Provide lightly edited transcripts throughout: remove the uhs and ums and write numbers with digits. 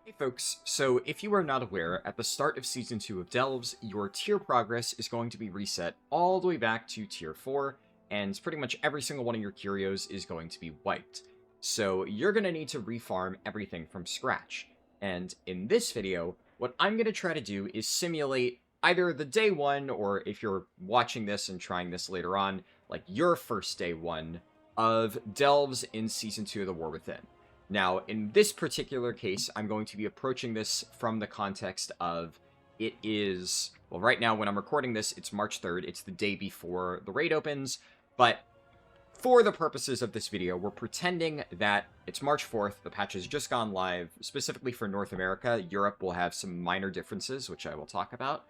Hey folks, so if you are not aware, at the start of Season 2 of Delves, your tier progress is going to be reset all the way back to Tier 4, and pretty much every single one of your curios is going to be wiped. So you're going to need to refarm everything from scratch. And in this video, what I'm going to try to do is simulate either the day 1, or if you're watching this and trying this later on, like your first day 1 of Delves in Season 2 of the War Within. Now, in this particular case, I'm going to be approaching this from the context of it is, well, right now when I'm recording this, it's March 3rd. It's the day before the raid opens, but for the purposes of this video, we're pretending that it's March 4th. The patch has just gone live, specifically for North America. Europe will have some minor differences, which I will talk about,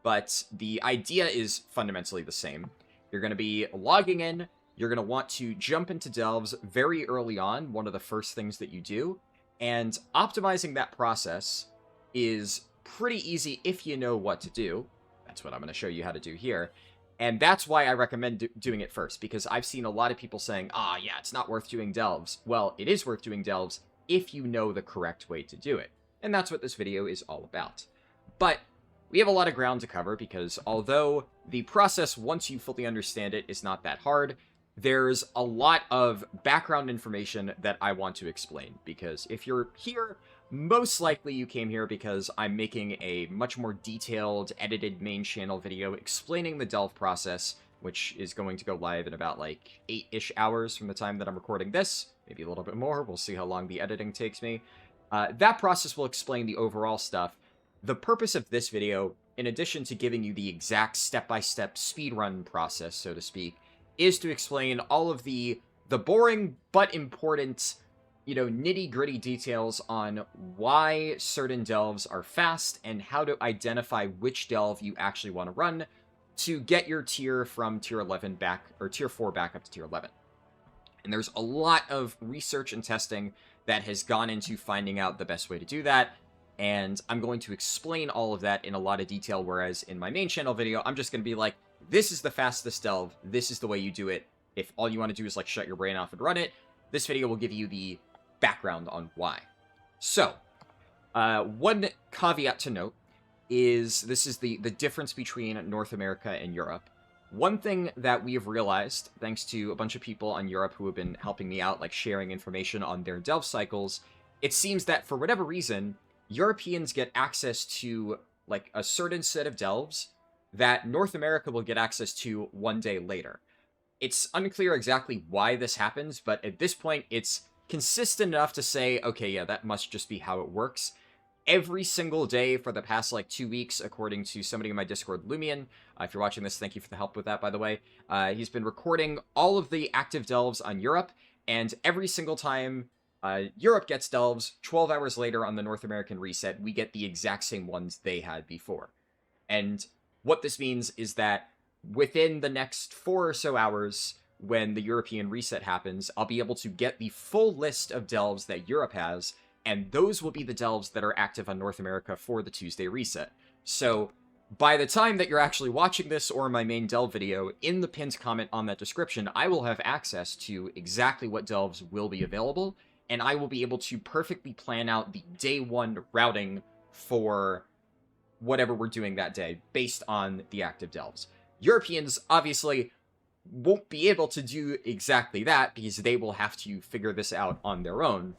but the idea is fundamentally the same. You're going to be logging in. You're going to want to jump into Delves very early on, one of the first things that you do, and optimizing that process is pretty easy if you know what to do. That's what I'm going to show you how to do here, and that's why I recommend doing it first, because I've seen a lot of people saying, yeah, it's not worth doing Delves. Well, it is worth doing Delves if you know the correct way to do it, and that's what this video is all about. But we have a lot of ground to cover, because although the process, once you fully understand it, is not that hard, there's a lot of background information that I want to explain, because if you're here, most likely you came here because I'm making a much more detailed, edited main channel video explaining the delve process, which is going to go live in about like 8-ish hours from the time that I'm recording this, maybe a little bit more. We'll see how long the editing takes me. That process will explain the overall stuff. The purpose of this video, in addition to giving you the exact step-by-step speedrun process, so to speak, is to explain all of the boring but important, nitty-gritty details on why certain delves are fast and how to identify which delve you actually want to run to get your tier from tier 11 back, or tier 4 back up to tier 11. And there's a lot of research and testing that has gone into finding out the best way to do that, and I'm going to explain all of that in a lot of detail, whereas in my main channel video, I'm just going to be like, this is the fastest delve, this is the way you do it. If all you want to do is like shut your brain off and run it, this video will give you the background on why. So, one caveat to note is this is the difference between North America and Europe. One thing that we have realized, thanks to a bunch of people on Europe who have been helping me out, like sharing information on their delve cycles, it seems that for whatever reason, Europeans get access to like a certain set of delves that North America will get access to one day later. It's unclear exactly why this happens, but at this point, it's consistent enough to say, okay, yeah, that must just be how it works. Every single day for the past, like, 2 weeks, according to somebody in my Discord, Lumion, if you're watching this, thank you for the help with that, by the way, he's been recording all of the active delves on Europe, and every single time Europe gets delves, 12 hours later on the North American reset, we get the exact same ones they had before. And what this means is that within the next 4 or so hours, when the European reset happens, I'll be able to get the full list of delves that Europe has, and those will be the delves that are active on North America for the Tuesday reset. So, by the time that you're actually watching this or my main delve video, in the pinned comment on that description, I will have access to exactly what delves will be available, and I will be able to perfectly plan out the day 1 routing for whatever we're doing that day, based on the active delves. Europeans, obviously, won't be able to do exactly that, because they will have to figure this out on their own.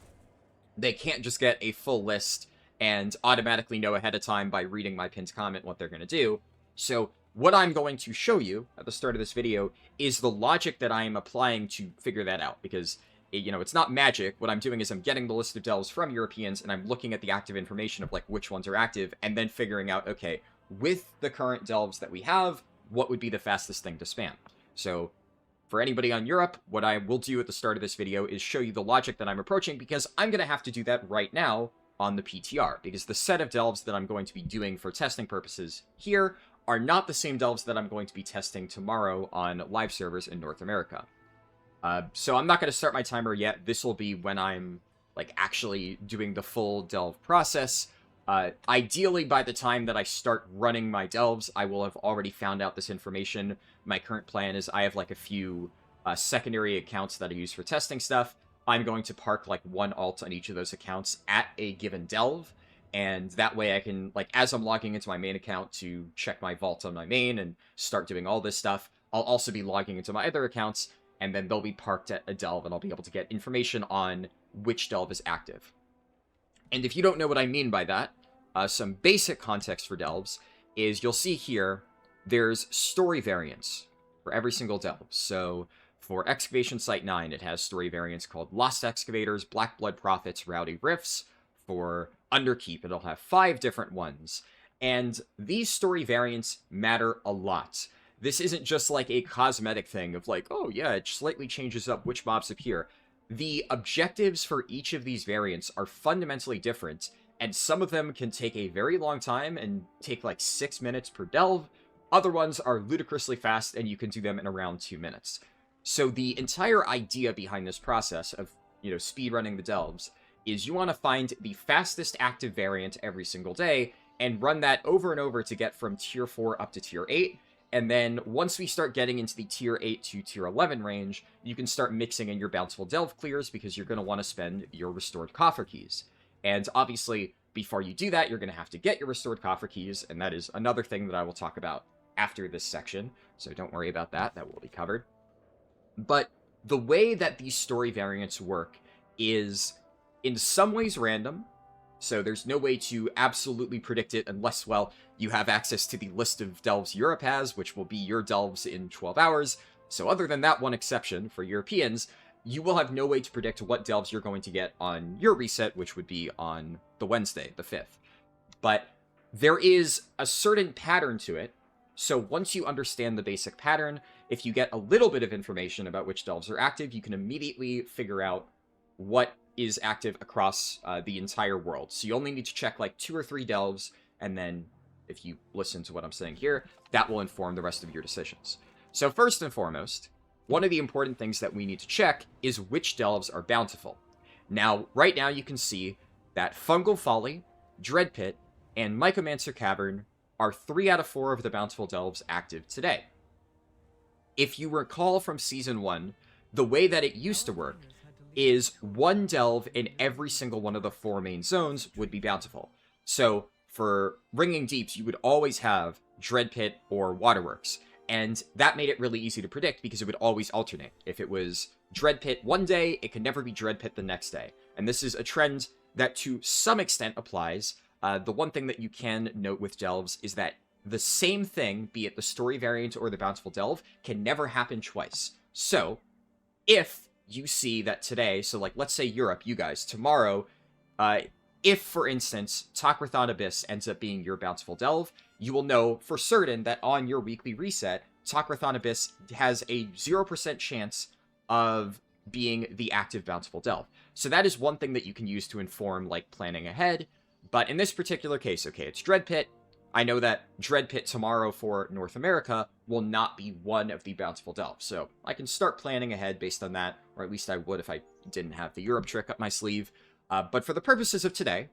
They can't just get a full list and automatically know ahead of time by reading my pinned comment what they're going to do. So what I'm going to show you at the start of this video is the logic that I am applying to figure that out, because it's not magic. What I'm doing is I'm getting the list of delves from Europeans, and I'm looking at the active information of, like, which ones are active, and then figuring out, okay, with the current delves that we have, what would be the fastest thing to spam? So, for anybody on Europe, what I will do at the start of this video is show you the logic that I'm approaching, because I'm going to have to do that right now on the PTR, because the set of delves that I'm going to be doing for testing purposes here are not the same delves that I'm going to be testing tomorrow on live servers in North America. So I'm not going to start my timer yet. This will be when I'm, like, actually doing the full delve process. Ideally, by the time that I start running my delves, I will have already found out this information. My current plan is I have, like, a few secondary accounts that I use for testing stuff. I'm going to park, like, one alt on each of those accounts at a given delve, And that way I can, like, as I'm logging into my main account to check my vault on my main and start doing all this stuff, I'll also be logging into my other accounts, and then they'll be parked at a delve, and I'll be able to get information on which delve is active. And if you don't know what I mean by that, some basic context for delves is you'll see here, there's story variants for every single delve. So for Excavation Site 9, it has story variants called Lost Excavators, Black Blood Prophets, Rowdy Rifts. For Underkeep, it'll have 5 different ones. And these story variants matter a lot. This isn't just like a cosmetic thing of like, oh yeah, it slightly changes up which mobs appear. The objectives for each of these variants are fundamentally different, and some of them can take a very long time and take like 6 minutes per delve. Other ones are ludicrously fast, and you can do them in around 2 minutes. So the entire idea behind this process of, speedrunning the delves is you want to find the fastest active variant every single day and run that over and over to get from tier 4 up to tier 8. And then once we start getting into the tier 8 to tier 11 range, you can start mixing in your Bountiful Delve clears because you're going to want to spend your restored coffer keys. And obviously, before you do that, you're going to have to get your restored coffer keys, and that is another thing that I will talk about after this section. So don't worry about that, that will be covered. But the way that these story variants work is in some ways random, so there's no way to absolutely predict it unless, well, you have access to the list of delves Europe has, which will be your delves in 12 hours. So other than that one exception for Europeans, you will have no way to predict what delves you're going to get on your reset, which would be on the Wednesday, the 5th. But there is a certain pattern to it, so once you understand the basic pattern, if you get a little bit of information about which delves are active, you can immediately figure out what is active across the entire world. So you only need to check like 2 or 3 delves, and then if you listen to what I'm saying here, that will inform the rest of your decisions. So first and foremost, one of the important things that we need to check is which delves are bountiful. Now, right now you can see that Fungal Folly, Dread Pit, and Mycomancer Cavern are 3 out of 4 of the bountiful delves active today. If you recall from Season 1, the way that it used to work is 1 delve in every single one of the 4 main zones would be bountiful. So for Ringing Deeps, you would always have Dread Pit or Waterworks, and that made it really easy to predict because it would always alternate. If it was Dread Pit one day, it could never be Dread Pit the next day. And this is a trend that to some extent applies. The one thing that you can note with delves is that the same thing, be it the story variant or the bountiful delve, can never happen twice. So if you see that today, so like let's say Europe, you guys, tomorrow, if for instance Takrathon Abyss ends up being your bountiful delve, you will know for certain that on your weekly reset, Takrathon Abyss has a 0% chance of being the active bountiful delve. So that is one thing that you can use to inform like planning ahead. But in this particular case, okay, it's Dread Pit. I know that Dread Pit tomorrow for North America will not be one of the bountiful delves. So I can start planning ahead based on that, or at least I would if I didn't have the Europe trick up my sleeve. But for the purposes of today,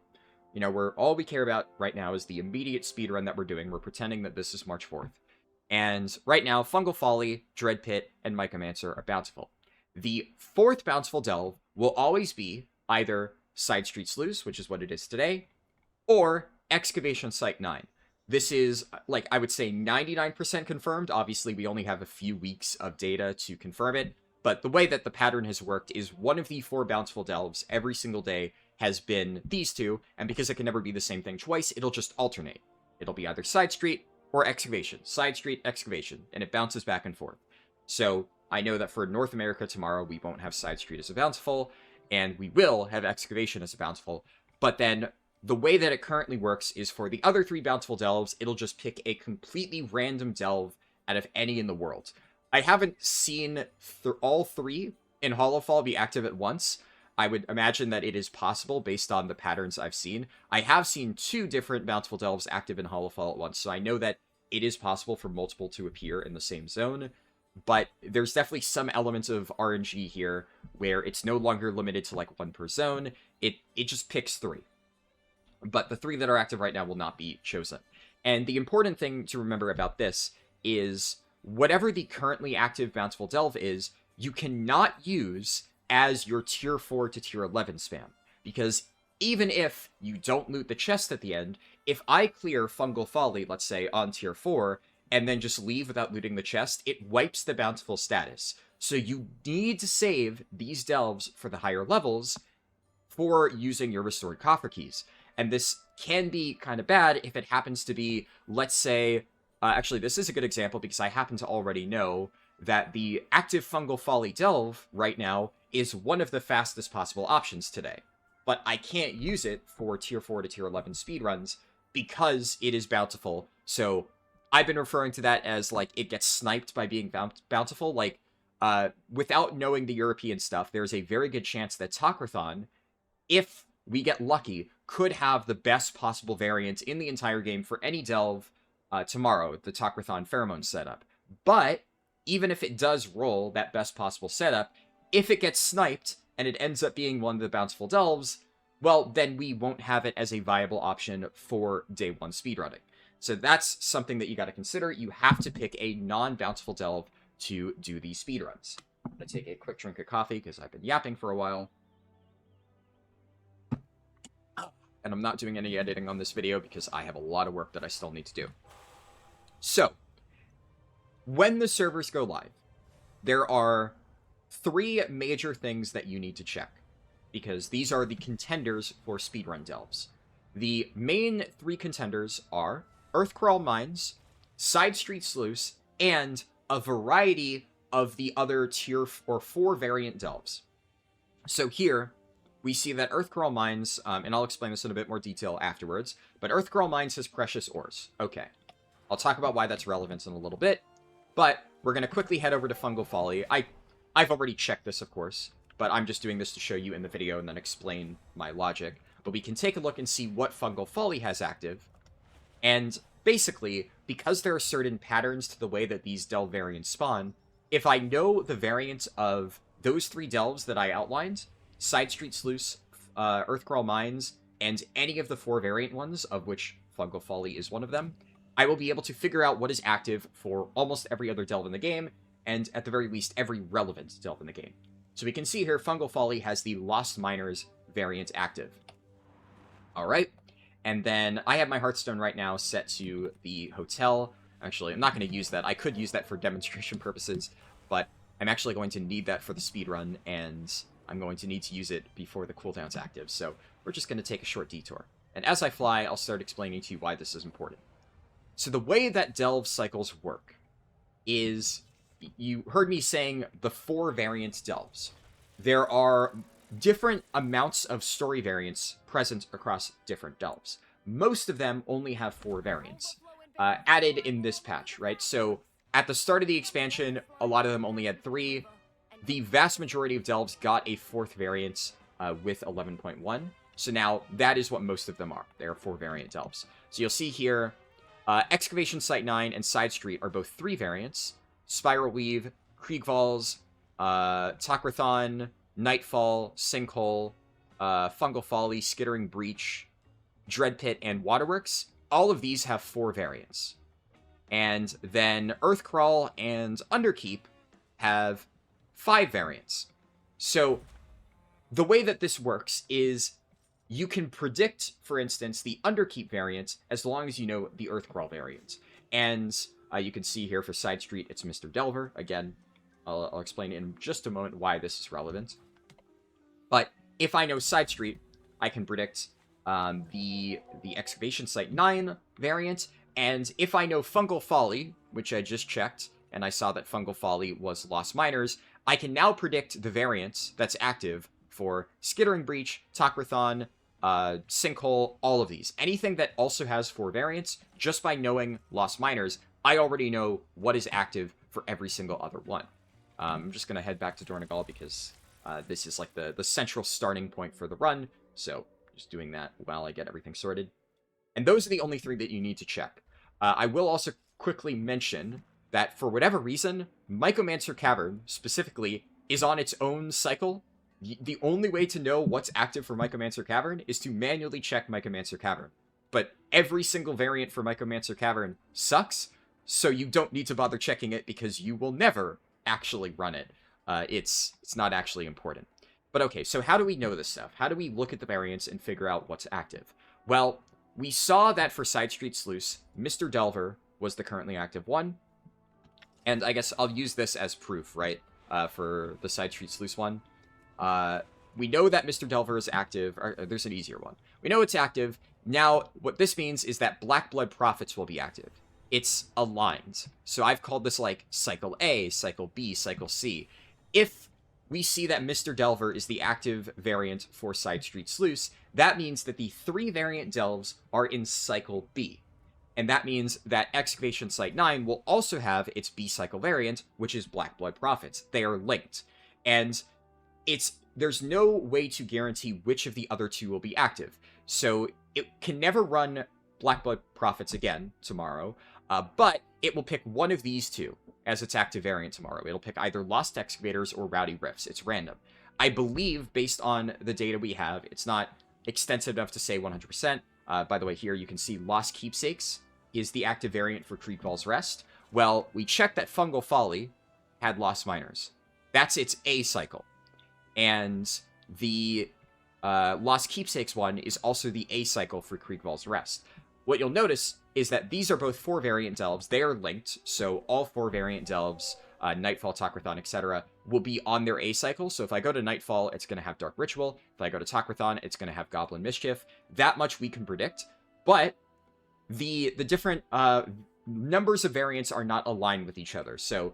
all we care about right now is the immediate speedrun that we're doing. We're pretending that this is March 4th. And right now, Fungal Folly, Dread Pit, and Mycomancer are bountiful. The 4th bountiful delve will always be either Side Street Sluice, which is what it is today, or Excavation Site 9. This is, like, I would say 99% confirmed. Obviously, we only have a few weeks of data to confirm it. But the way that the pattern has worked is one of the 4 bountiful delves every single day has been these 2. And because it can never be the same thing twice, it'll just alternate. It'll be either Side Street or Excavation. Side Street, Excavation. And it bounces back and forth. So I know that for North America tomorrow, we won't have Side Street as a bountiful. And we will have Excavation as a bountiful. But then the way that it currently works is for the other 3 bountiful delves, it'll just pick a completely random delve out of any in the world. I haven't seen all 3 in Hollowfall be active at once. I would imagine that it is possible based on the patterns I've seen. I have seen 2 different bountiful delves active in Hollowfall at once, so I know that it is possible for multiple to appear in the same zone. But there's definitely some elements of RNG here where it's no longer limited to like 1 per zone. It just picks 3. But the 3 that are active right now will not be chosen. And the important thing to remember about this is whatever the currently active bountiful delve is, you cannot use as your tier 4 to tier 11 spam. Because even if you don't loot the chest at the end, if I clear Fungal Folly, let's say, on tier 4, and then just leave without looting the chest, it wipes the Bountiful status. So you need to save these delves for the higher levels for using your restored coffer keys. And this can be kind of bad if it happens to be, let's say, actually this is a good example because I happen to already know that the active Fungal Folly delve right now is one of the fastest possible options today. But I can't use it for tier 4 to tier 11 speedruns because it is bountiful. So I've been referring to that as, like, it gets sniped by being bountiful. Like, without knowing the European stuff, there's a very good chance that Talkrathon, if we get lucky, could have the best possible variant in the entire game for any delve tomorrow, the Talkrathon pheromone setup. But even if it does roll that best possible setup, if it gets sniped and it ends up being one of the Bountiful Delves, well, then we won't have it as a viable option for day 1 speedrunning. So that's something that you got to consider. You have to pick a non-Bountiful Delve to do these speedruns. I'm going to take a quick drink of coffee because I've been yapping for a while. And I'm not doing any editing on this video because I have a lot of work that I still need to do. So, when the servers go live, there are 3 major things that you need to check, because these are the contenders for speedrun delves. The main 3 contenders are Earthcrawl Mines, Side Street Sluice, and a variety of the other tier 4 variant delves. So here, we see that Earthcrawl Mines, and I'll explain this in a bit more detail afterwards, but Earthcrawl Mines has precious ores. Okay. I'll talk about why that's relevant in a little bit, but we're going to quickly head over to Fungal Folly. I've already checked this, of course, but I'm just doing this to show you in the video and then explain my logic. But we can take a look and see what Fungal Folly has active. And basically, because there are certain patterns to the way that these delve variants spawn, if I know the variant of those 3 delves that I outlined, Side Street Sluice, Earthcrawl Mines, and any of the 4 variant ones, of which Fungal Folly is one of them, I will be able to figure out what is active for almost every other delve in the game, and at the very least, every relevant delve in the game. So we can see here, Fungal Folly has the Lost Miners variant active. Alright, and then I have my Hearthstone right now set to the hotel. Actually, I'm not going to use that. I could use that for demonstration purposes, but I'm actually going to need that for the speedrun, and I'm going to need to use it before the cooldown's active, so we're just going to take a short detour. And as I fly, I'll start explaining to you why this is important. So the way that delve cycles work is, you heard me saying the 4 variant delves. There are different amounts of story variants present across different delves. Most of them only have 4 variants added in this patch, right? So at the start of the expansion, a lot of them only had 3. The vast majority of delves got a 4th variant with 11.1. So now that is what most of them are. They are 4 variant delves. So you'll see here, Excavation Site 9 and Side Street are both 3 variants. Spiral Weave, Kriegvalls, Talkrathon, Nightfall, Sinkhole, Fungal Folly, Skittering Breach, Dread Pit, and Waterworks. All of these have 4 variants. And then Earthcrawl and Underkeep have 5 variants. So the way that this works is you can predict, for instance, the Underkeep variant as long as you know the Earthcrawl variant. And you can see here for Side Street, it's Mr. Delver. Again, I'll explain in just a moment why this is relevant. But if I know Side Street, I can predict the Excavation Site 9 variant. And if I know Fungal Folly, which I just checked, and I saw that Fungal Folly was Lost Miners, I can now predict the variant that's active for Skittering Breach, Talkrathon, Sinkhole, all of these. Anything that also has 4 variants, just by knowing Lost Miners, I already know what is active for every single other one. I'm just going to head back to Dornegal because this is like the central starting point for the run, so just doing that while I get everything sorted. And those are the only 3 that you need to check. I will also quickly mention that for whatever reason, Mycomancer Cavern, specifically, is on its own cycle. The only way to know what's active for Mycomancer Cavern is to manually check Mycomancer Cavern. But every single variant for Mycomancer Cavern sucks, so you don't need to bother checking it because you will never actually run it. It's not actually important. But okay, so how do we know this stuff? How do we look at the variants and figure out what's active? Well, we saw that for Side Street Sluice, Mr. Delver was the currently active one. And I guess I'll use this as proof, right? For the Side Street Sluice one. We know that Mr. Delver is active. Or, there's an easier one. We know it's active. Now, what this means is that Black Blood Prophets will be active. It's aligned. So I've called this like Cycle A, Cycle B, Cycle C. If we see that Mr. Delver is the active variant for Side Street Sluice, that means that the 3 variant delves are in Cycle B. And that means that Excavation Site 9 will also have its B cycle variant, which is Black Blood Prophets. They are linked. And there's no way to guarantee which of the other 2 will be active. So it can never run Black Blood Prophets again tomorrow, but it will pick one of these 2 as its active variant tomorrow. It'll pick either Lost Excavators or Rowdy Rifts. It's random. I believe, based on the data we have, it's not extensive enough to say 100%. By the way, here you can see Lost Keepsakes is the active variant for Creekfall's Rest. Well, we checked that Fungal Folly had Lost Miners. That's its A cycle. And the Lost Keepsakes one is also the A cycle for Creekfall's Rest. What you'll notice is that these are both 4 variant delves. They are linked, so all 4 variant delves, Nightfall, Takrathon, etc., will be on their A cycle. So if I go to Nightfall, it's going to have Dark Ritual. If I go to Takrathon, it's going to have Goblin Mischief. That much we can predict. But the different numbers of variants are not aligned with each other. So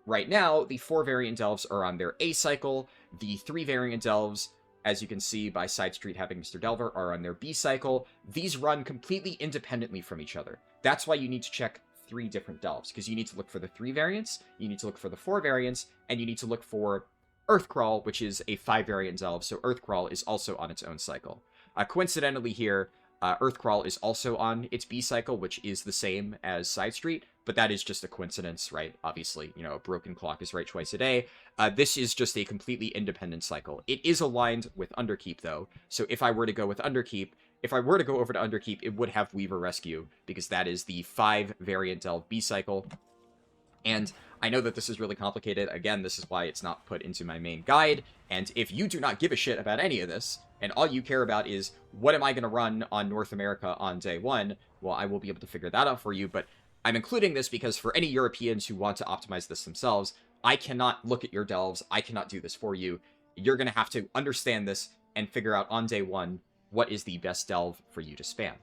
right now, the 4 variant delves are on their A cycle. The 3 variant delves, as you can see by Side Street having Mr. Delver, are on their B cycle. These run completely independently from each other. That's why you need to check 3 different delves, because you need to look for the 3 variants, you need to look for the 4 variants, and you need to look for Earthcrawl, which is a 5 variant delve, so Earthcrawl is also on its own cycle. Coincidentally here, Earthcrawl is also on its B cycle, which is the same as Side Street, but that is just a coincidence, right? Obviously, you know, a broken clock is right twice a day. This is just a completely independent cycle. It is aligned with Underkeep, though, so if I were to go with Underkeep, if I were to go over to Underkeep, it would have Weaver Rescue, because that is the 5 variant delve B cycle. And I know that this is really complicated. Again, this is why it's not put into my main guide. And if you do not give a shit about any of this, and all you care about is, what am I going to run on North America on day 1? Well, I will be able to figure that out for you, but I'm including this because for any Europeans who want to optimize this themselves, I cannot look at your delves. I cannot do this for you. You're going to have to understand this and figure out on day 1 what is the best delve for you to spam.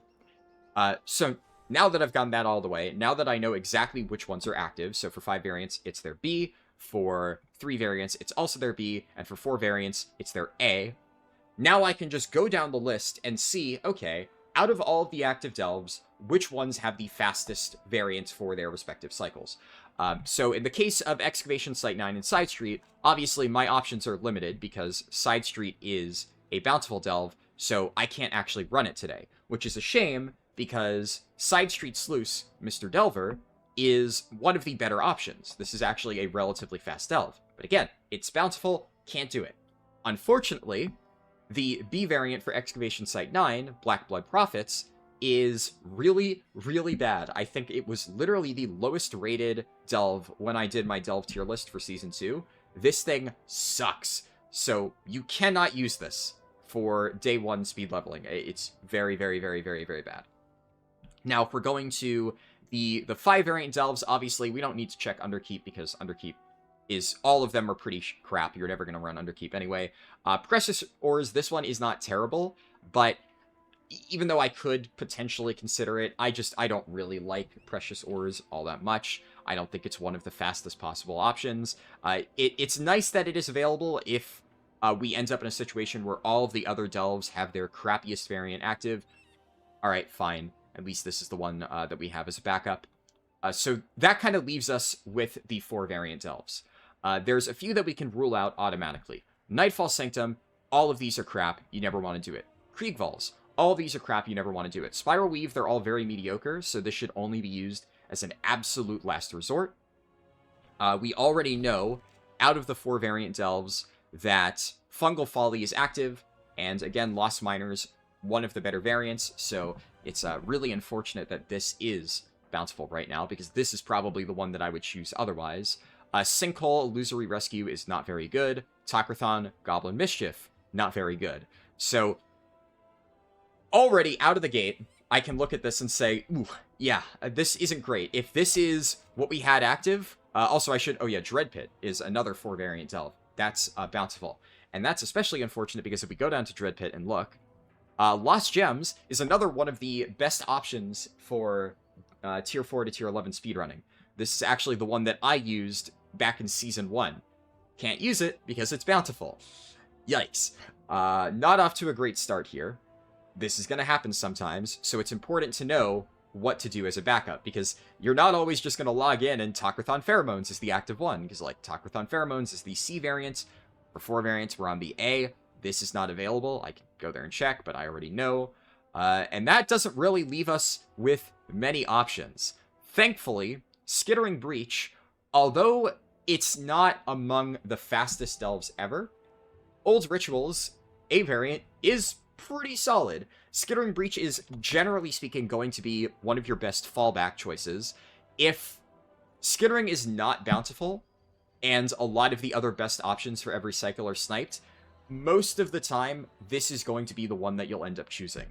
So now that I've gotten that all the way, now that I know exactly which ones are active, so for 5 variants, it's their B, for 3 variants, it's also their B, and for 4 variants, it's their A. Now I can just go down the list and see, okay, out of all of the active delves, which ones have the fastest variants for their respective cycles. So in the case of Excavation Site 9 and Side Street, obviously my options are limited because Side Street is a Bountiful Delve, so I can't actually run it today, which is a shame because Side Street Sluice, Mr. Delver, is one of the better options. This is actually a relatively fast delve. But again, it's Bountiful, can't do it. Unfortunately, the B variant for Excavation Site 9, Black Blood Prophets, is really, really bad. I think it was literally the lowest rated delve when I did my delve tier list for Season 2. This thing sucks. So you cannot use this for day 1 speed leveling. It's very, very, very, very, very bad. Now, if we're going to the 5 variant delves, obviously we don't need to check Underkeep because Underkeep is, all of them are pretty crap. You're never going to run Underkeep anyway. Precious Ores, this one is not terrible, but even though I could potentially consider it, I don't really like Precious Ores all that much. I don't think it's one of the fastest possible options. It's nice that it is available if we end up in a situation where all of the other delves have their crappiest variant active. Alright, fine. At least this is the one that we have as a backup. So that kind of leaves us with the 4 variant delves. There's a few that we can rule out automatically. Nightfall Sanctum, all of these are crap. You never want to do it. Kriegvalls, all of these are crap. You never want to do it. Spiral Weave, they're all very mediocre, so this should only be used as an absolute last resort. We already know, out of the 4 variant delves, that Fungal Folly is active, and again, Lost Miners, one of the better variants, so it's really unfortunate that this is Bountiful right now, because this is probably the one that I would choose otherwise. Sinkhole, Illusory Rescue is not very good. Tocrathon, Goblin Mischief, not very good. So, already out of the gate, I can look at this and say, ooh, yeah, this isn't great. If this is what we had active, also I should, oh yeah, Dread Pit is another 4-variant delve. That's Bountiful. And that's especially unfortunate because if we go down to Dread Pit and look, Lost Gems is another one of the best options for Tier 4 to Tier 11 speedrunning. This is actually the one that I used back in Season 1. Can't use it because it's Bountiful. Yikes. Not off to a great start here. This is going to happen sometimes, so it's important to know what to do as a backup, because you're not always just going to log in and Tocrathon Pheromones is the active one, because like Tocrathon Pheromones is the C variant, for 4 variants we're on the A. This is not available. I can go there and check, but I already know. And that doesn't really leave us with many options. Thankfully, Skittering Breach, although it's not among the fastest delves ever, Old Rituals, A variant, is pretty solid. Skittering Breach is, generally speaking, going to be one of your best fallback choices. If Skittering is not Bountiful, and a lot of the other best options for every cycle are sniped, most of the time, this is going to be the one that you'll end up choosing.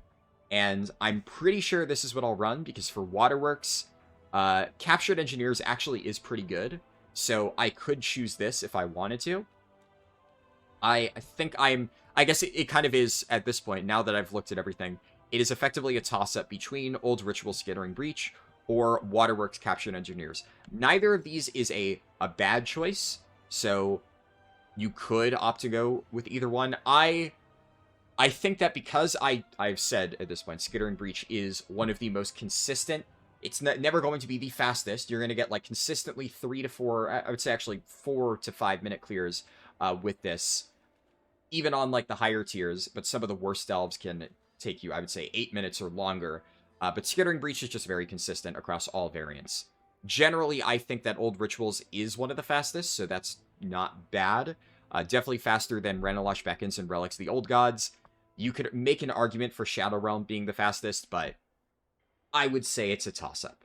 And I'm pretty sure this is what I'll run, because for Waterworks, Captured Engineers actually is pretty good, so I could choose this if I wanted to. I guess it kind of is, at this point, now that I've looked at everything, it is effectively a toss-up between Old Ritual Skittering Breach or Waterworks Captured Engineers. Neither of these is a bad choice, so you could opt to go with either one. I think that because I've said at this point, Skittering Breach is one of the most consistent. It's never going to be the fastest. You're going to get like consistently 3 to 4, I would say actually 4 to 5 minute clears with this, even on like the higher tiers, but some of the worst delves can take you, I would say, 8 minutes or longer. But Skittering Breach is just very consistent across all variants. Generally, I think that Old Rituals is one of the fastest, so that's not bad. Definitely faster than Ranalosh Beckons and Relics of the Old Gods. You could make an argument for Shadow Realm being the fastest, but I would say it's a toss-up.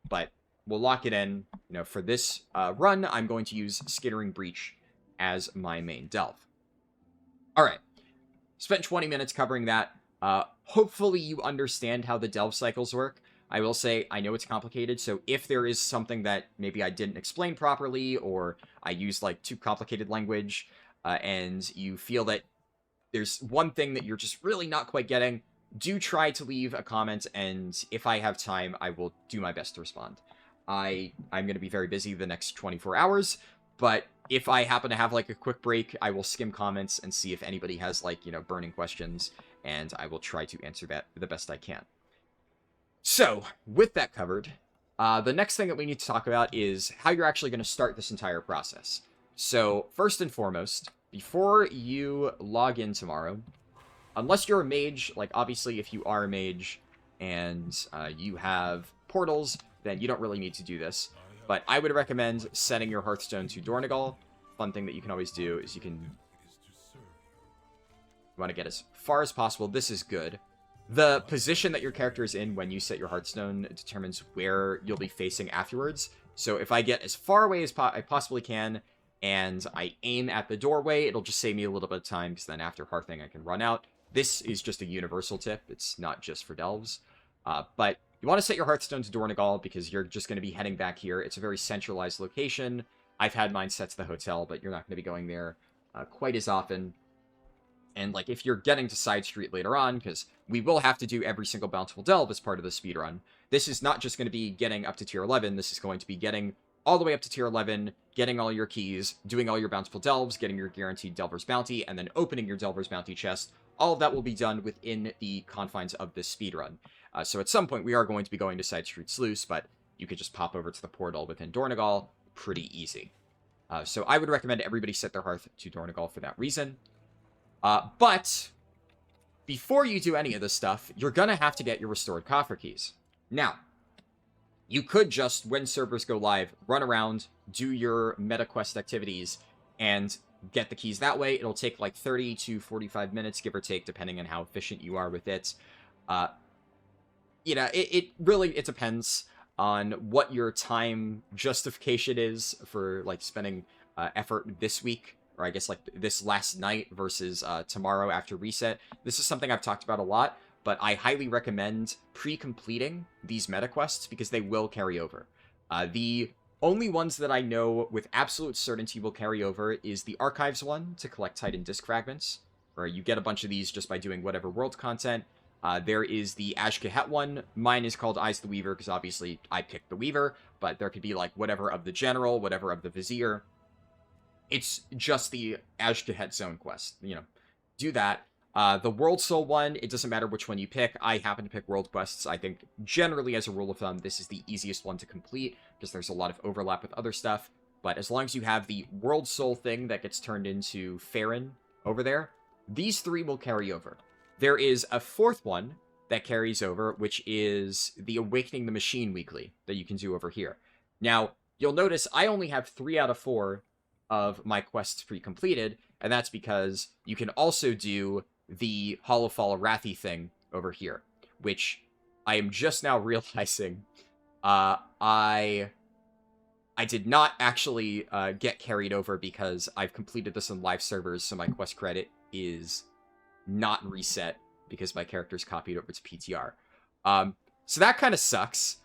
But we'll lock it in. You know, for this run, I'm going to use Skittering Breach as my main delve. Alright. Spent 20 minutes covering that. Hopefully you understand how the delve cycles work. I will say, I know it's complicated, so if there is something that maybe I didn't explain properly, or I used, like, too complicated language, and you feel that there's one thing that you're just really not quite getting, do try to leave a comment, and if I have time, I will do my best to respond. I'm going to be very busy the next 24 hours, but if I happen to have, like, a quick break, I will skim comments and see if anybody has, like, you know, burning questions, and I will try to answer that the best I can. So, with that covered, the next thing that we need to talk about is how you're actually going to start this entire process. So, first and foremost, before you log in tomorrow, unless you're a mage, like, obviously, if you are a mage and you have portals, then you don't really need to do this. But I would recommend setting your Hearthstone to Dornegal. Fun thing that you can always do is you want to get as far as possible. This is good. The position that your character is in when you set your Hearthstone determines where you'll be facing afterwards. So if I get as far away as I possibly can, and I aim at the doorway, it'll just save me a little bit of time, because then after Hearthing I can run out. This is just a universal tip. It's not just for delves. But you want to set your Hearthstone to Dornegal, because you're just going to be heading back here. It's a very centralized location. I've had mine set to the hotel, but you're not going to be going there quite as often. And, like, if you're getting to Side Street later on, because we will have to do every single Bountiful Delve as part of the speedrun, this is not just going to be getting up to Tier 11, this is going to be getting all the way up to Tier 11, getting all your keys, doing all your Bountiful Delves, getting your guaranteed Delver's Bounty, and then opening your Delver's Bounty chest. All of that will be done within the confines of this speedrun. So at some point, we are going to be going to Side Street Sluice, but you could just pop over to the portal within Dornegal. Pretty easy. So I would recommend everybody set their Hearth to Dornegal for that reason. But before you do any of this stuff, you're going to have to get your restored coffer keys. Now, you could just, when servers go live, run around, do your meta quest activities, and get the keys that way. It'll take like 30 to 45 minutes, give or take, depending on how efficient you are with it. You know, it really depends. on what your time justification is for like spending effort this week, or I guess like this last night versus tomorrow after reset. This is something I've talked about a lot, but I highly recommend pre-completing these meta quests because they will carry over. The only ones that I know with absolute certainty will carry over is the Archives one to collect Titan Disc Fragments, where you get a bunch of these just by doing whatever world content. There is the Ashkahet one. Mine is called Eyes the Weaver because obviously I picked the Weaver, but there could be like whatever of the General, whatever of the Vizier. It's just the Ashkahet Zone quest. Do that. The World Soul one, it doesn't matter which one you pick. I happen to pick World Quests. I think generally as a rule of thumb, this is the easiest one to complete because there's a lot of overlap with other stuff. But as long as you have the World Soul thing that gets turned into Farron over there, these three will carry over. There is a fourth one that carries over, which is the Awakening the Machine weekly that you can do over here. Now, you'll notice I only have 3 out of 4 of my quests pre-completed, and that's because you can also do the Hollowfall Arathi thing over here, which I am just now realizing I did not actually get carried over because I've completed this in live servers, so my quest credit is not reset because my character's copied over to PTR. So that kind of sucks.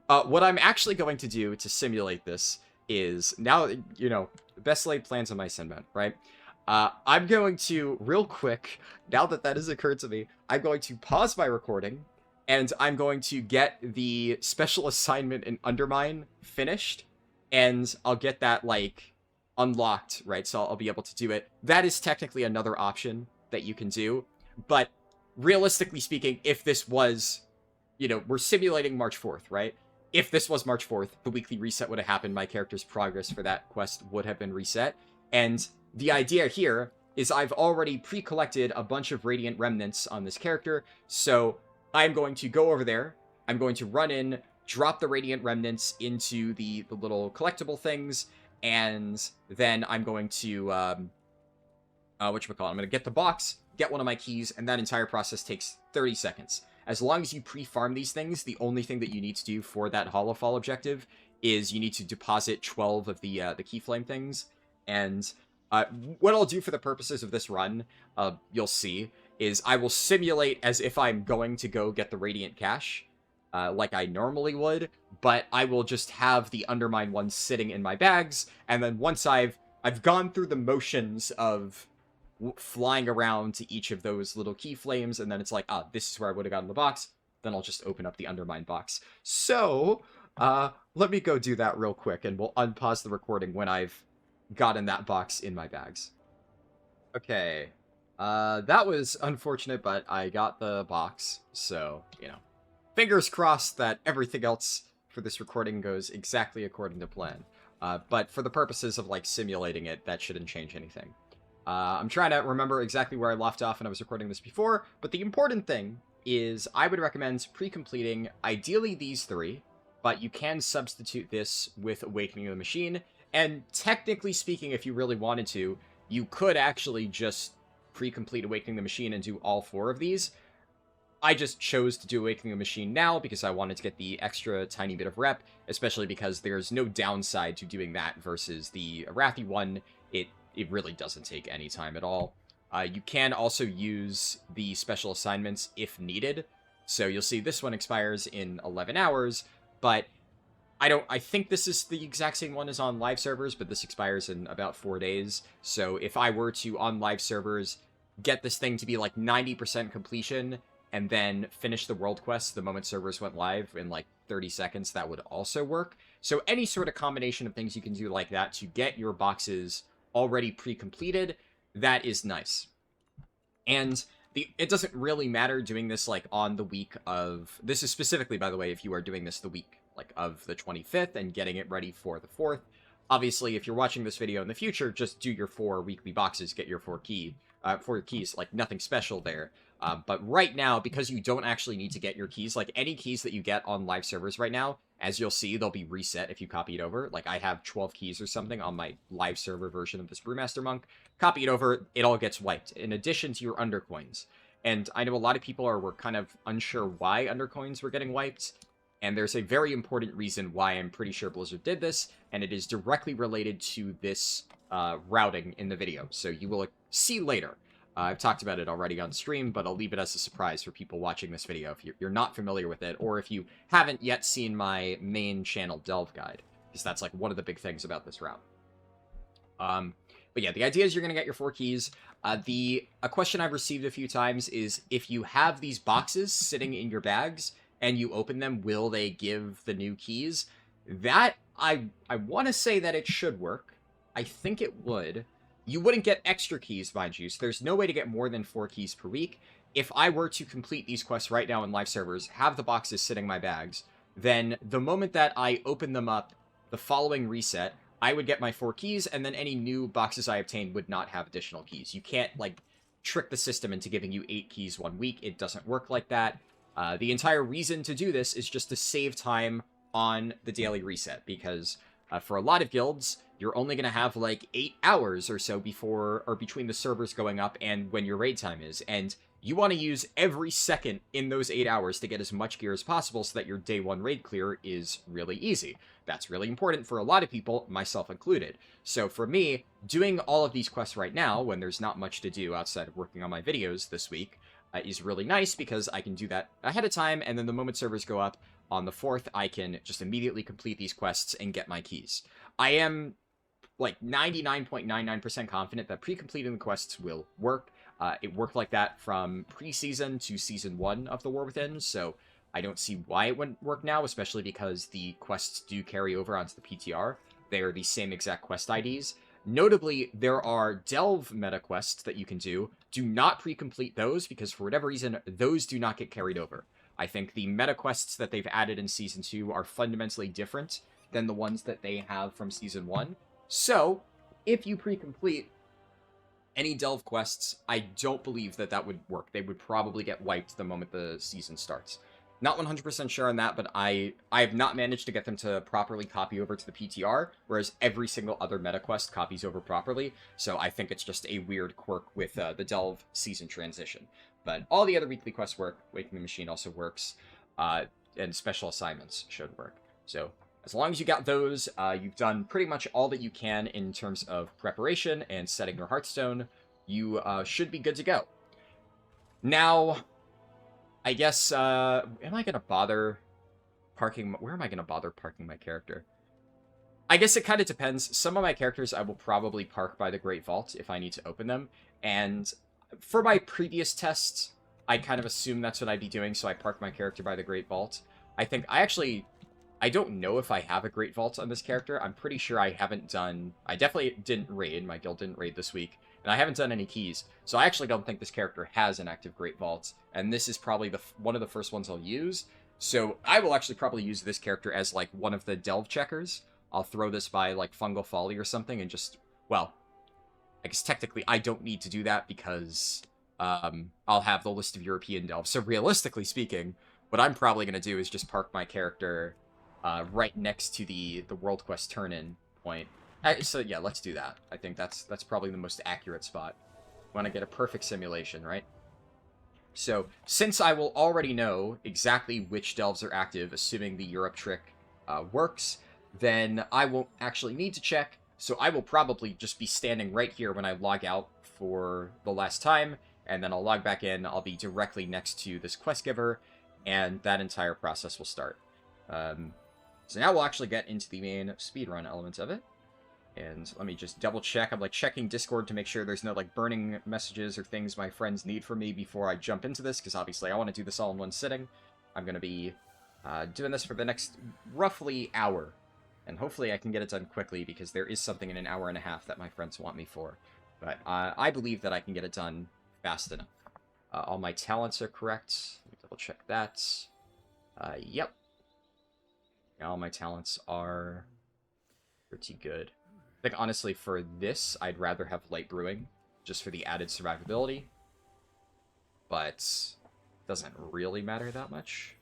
What I'm actually going to do to simulate this is, now, best laid plans on my Sinbad, right? I'm going to, real quick, now that that has occurred to me, I'm going to pause my recording, and I'm going to get the special assignment in Undermine finished, and I'll get that, like, unlocked, right? So I'll be able to do it. That is technically another option that you can do, but realistically speaking, if this was, we're simulating March 4th, right? If this was March 4th, the weekly reset would have happened, my character's progress for that quest would have been reset, and the idea here is I've already pre-collected a bunch of Radiant Remnants on this character, so I'm going to go over there, I'm going to run in, drop the Radiant Remnants into the little collectible things, and then I'm going to, I'm going to get the box, get one of my keys, and that entire process takes 30 seconds. As long as you pre-farm these things, the only thing that you need to do for that Hollowfall objective is you need to deposit 12 of the Keyflame things, and what I'll do for the purposes of this run, you'll see, is I will simulate as if I'm going to go get the Radiant Cache, like I normally would, but I will just have the Undermine ones sitting in my bags, and then once I've gone through the motions of flying around to each of those little Keyflames, and then it's like, this is where I would have gotten the box, then I'll just open up the Undermine box. So, let me go do that real quick, and we'll unpause the recording when I've gotten that box in my bags. Okay, that was unfortunate, but I got the box, so, fingers crossed that everything else for this recording goes exactly according to plan. But for the purposes of, like, simulating it, that shouldn't change anything. I'm trying to remember exactly where I left off when I was recording this before, but the important thing is I would recommend pre-completing ideally these 3, but you can substitute this with Awakening the Machine, and technically speaking, if you really wanted to, you could actually just pre-complete Awakening the Machine and do all 4 of these. I just chose to do Awakening the Machine now because I wanted to get the extra tiny bit of rep, especially because there's no downside to doing that versus the Arathi one. It really doesn't take any time at all. You can also use the special assignments if needed. So you'll see this one expires in 11 hours, but I think this is the exact same one as on live servers, but this expires in about 4 days. So if I were to, on live servers, get this thing to be like 90% completion, and then finish the world quest the moment servers went live in like 30 seconds, that would also work. So any sort of combination of things you can do like that to get your boxes already pre-completed, that is nice. And it doesn't really matter doing this like on the week of, this is specifically, by the way, if you are doing this the week like of the 25th and getting it ready for the 4th. Obviously, if you're watching this video in the future, just do your 4 weekly boxes, get your 4 keys, like nothing special there. But right now, because you don't actually need to get your keys, like any keys that you get on live servers right now, as you'll see, they'll be reset if you copy it over. Like I have 12 keys or something on my live server version of this Brewmaster Monk. Copy it over, it all gets wiped, in addition to your undercoins. And I know a lot of people were kind of unsure why undercoins were getting wiped. And there's a very important reason why I'm pretty sure Blizzard did this, and it is directly related to this routing in the video. So you will see later. I've talked about it already on stream, but I'll leave it as a surprise for people watching this video if you're not familiar with it, or if you haven't yet seen my main channel delve guide, because that's like one of the big things about this route. But yeah, the idea is you're going to get your 4 keys. A question I've received a few times is if you have these boxes sitting in your bags and you open them, will they give the new keys? That, I want to say that it should work. I think it would. You wouldn't get extra keys, mind you, so there's no way to get more than 4 keys per week. If I were to complete these quests right now in live servers, have the boxes sitting in my bags, then the moment that I open them up, the following reset, I would get my 4 keys, and then any new boxes I obtained would not have additional keys. You can't, like, trick the system into giving you 8 keys 1 week. It doesn't work like that. The entire reason to do this is just to save time on the daily reset, because for a lot of guilds, you're only going to have like 8 hours or so before or between the servers going up and when your raid time is. And you want to use every second in those 8 hours to get as much gear as possible so that your day 1 raid clear is really easy. That's really important for a lot of people, myself included. So for me, doing all of these quests right now, when there's not much to do outside of working on my videos this week, is really nice because I can do that ahead of time, and then the moment servers go up on the 4th, I can just immediately complete these quests and get my keys. I am like 99.99% confident that pre-completing the quests will work. It worked like that from pre-season to Season 1 of The War Within, so I don't see why it wouldn't work now, especially because the quests do carry over onto the PTR. They are the same exact quest IDs. Notably, there are delve meta quests that you can do. Do not pre-complete those, because for whatever reason, those do not get carried over. I think the meta quests that they've added in Season 2 are fundamentally different than the ones that they have from Season 1. So, if you pre-complete any delve quests, I don't believe that that would work. They would probably get wiped the moment the season starts. Not 100% sure on that, but I have not managed to get them to properly copy over to the PTR, whereas every single other meta quest copies over properly, so I think it's just a weird quirk with the delve season transition. But all the other weekly quests work, Waking the Machine also works, and special assignments should work. So as long as you got those, you've done pretty much all that you can in terms of preparation and setting your Hearthstone. You should be good to go. Now, I guess, am I going to bother parking? Where am I going to bother parking my character? I guess it kind of depends. Some of my characters I will probably park by the Great Vault if I need to open them. And for my previous tests, I kind of assumed that's what I'd be doing, so I parked my character by the Great Vault. I don't know if I have a Great Vault on this character. I'm pretty sure I haven't done... I definitely didn't raid. My guild didn't raid this week. And I haven't done any keys. So I actually don't think this character has an active Great Vault. And this is probably one of the first ones I'll use. So I will actually probably use this character as, like, one of the delve checkers. I'll throw this by, like, Fungal Folly or something and just... Well, I guess technically I don't need to do that because I'll have the list of European delves. So realistically speaking, what I'm probably going to do is just park my character... right next to the World Quest turn-in point. So yeah, let's do that. I think that's probably the most accurate spot. Want to get a perfect simulation, right? So, since I will already know exactly which delves are active, assuming the Europe trick works, then I won't actually need to check, so I will probably just be standing right here when I log out for the last time, and then I'll log back in, I'll be directly next to this quest giver, and that entire process will start. So now we'll actually get into the main speedrun elements of it. And let me just double check. I'm like checking Discord to make sure there's no like burning messages or things my friends need from me before I jump into this, because obviously I want to do this all in one sitting. I'm going to be doing this for the next roughly hour. And hopefully I can get it done quickly, because there is something in an hour and a half that my friends want me for. But I believe that I can get it done fast enough. All my talents are correct. Let me double check that. Yep. All my talents are pretty good. I think, honestly, for this, I'd rather have light brewing, just for the added survivability. But it doesn't really matter that much.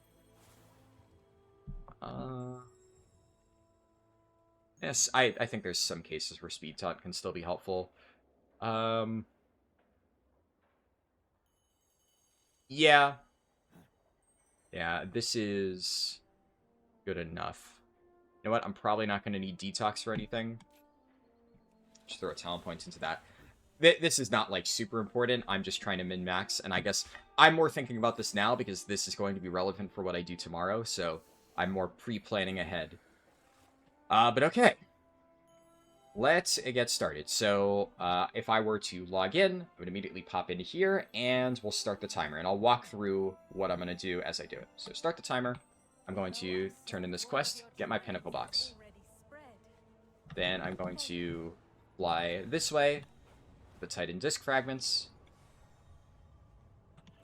Yes, I think there's some cases where speed taunt can still be helpful. Yeah. Yeah, this is... good enough. You know what? I'm probably not going to need detox for anything. Just throw a talent point into that. This is not, like, super important. I'm just trying to min-max, and I guess I'm more thinking about this now because this is going to be relevant for what I do tomorrow, so I'm more pre-planning ahead. But okay. Let's get started. So, if I were to log in, I would immediately pop into here, and we'll start the timer. And I'll walk through what I'm going to do as I do it. So, start the timer. I'm going to turn in this quest, get my pinnacle box. Then I'm going to fly this way, the Titan disc fragments.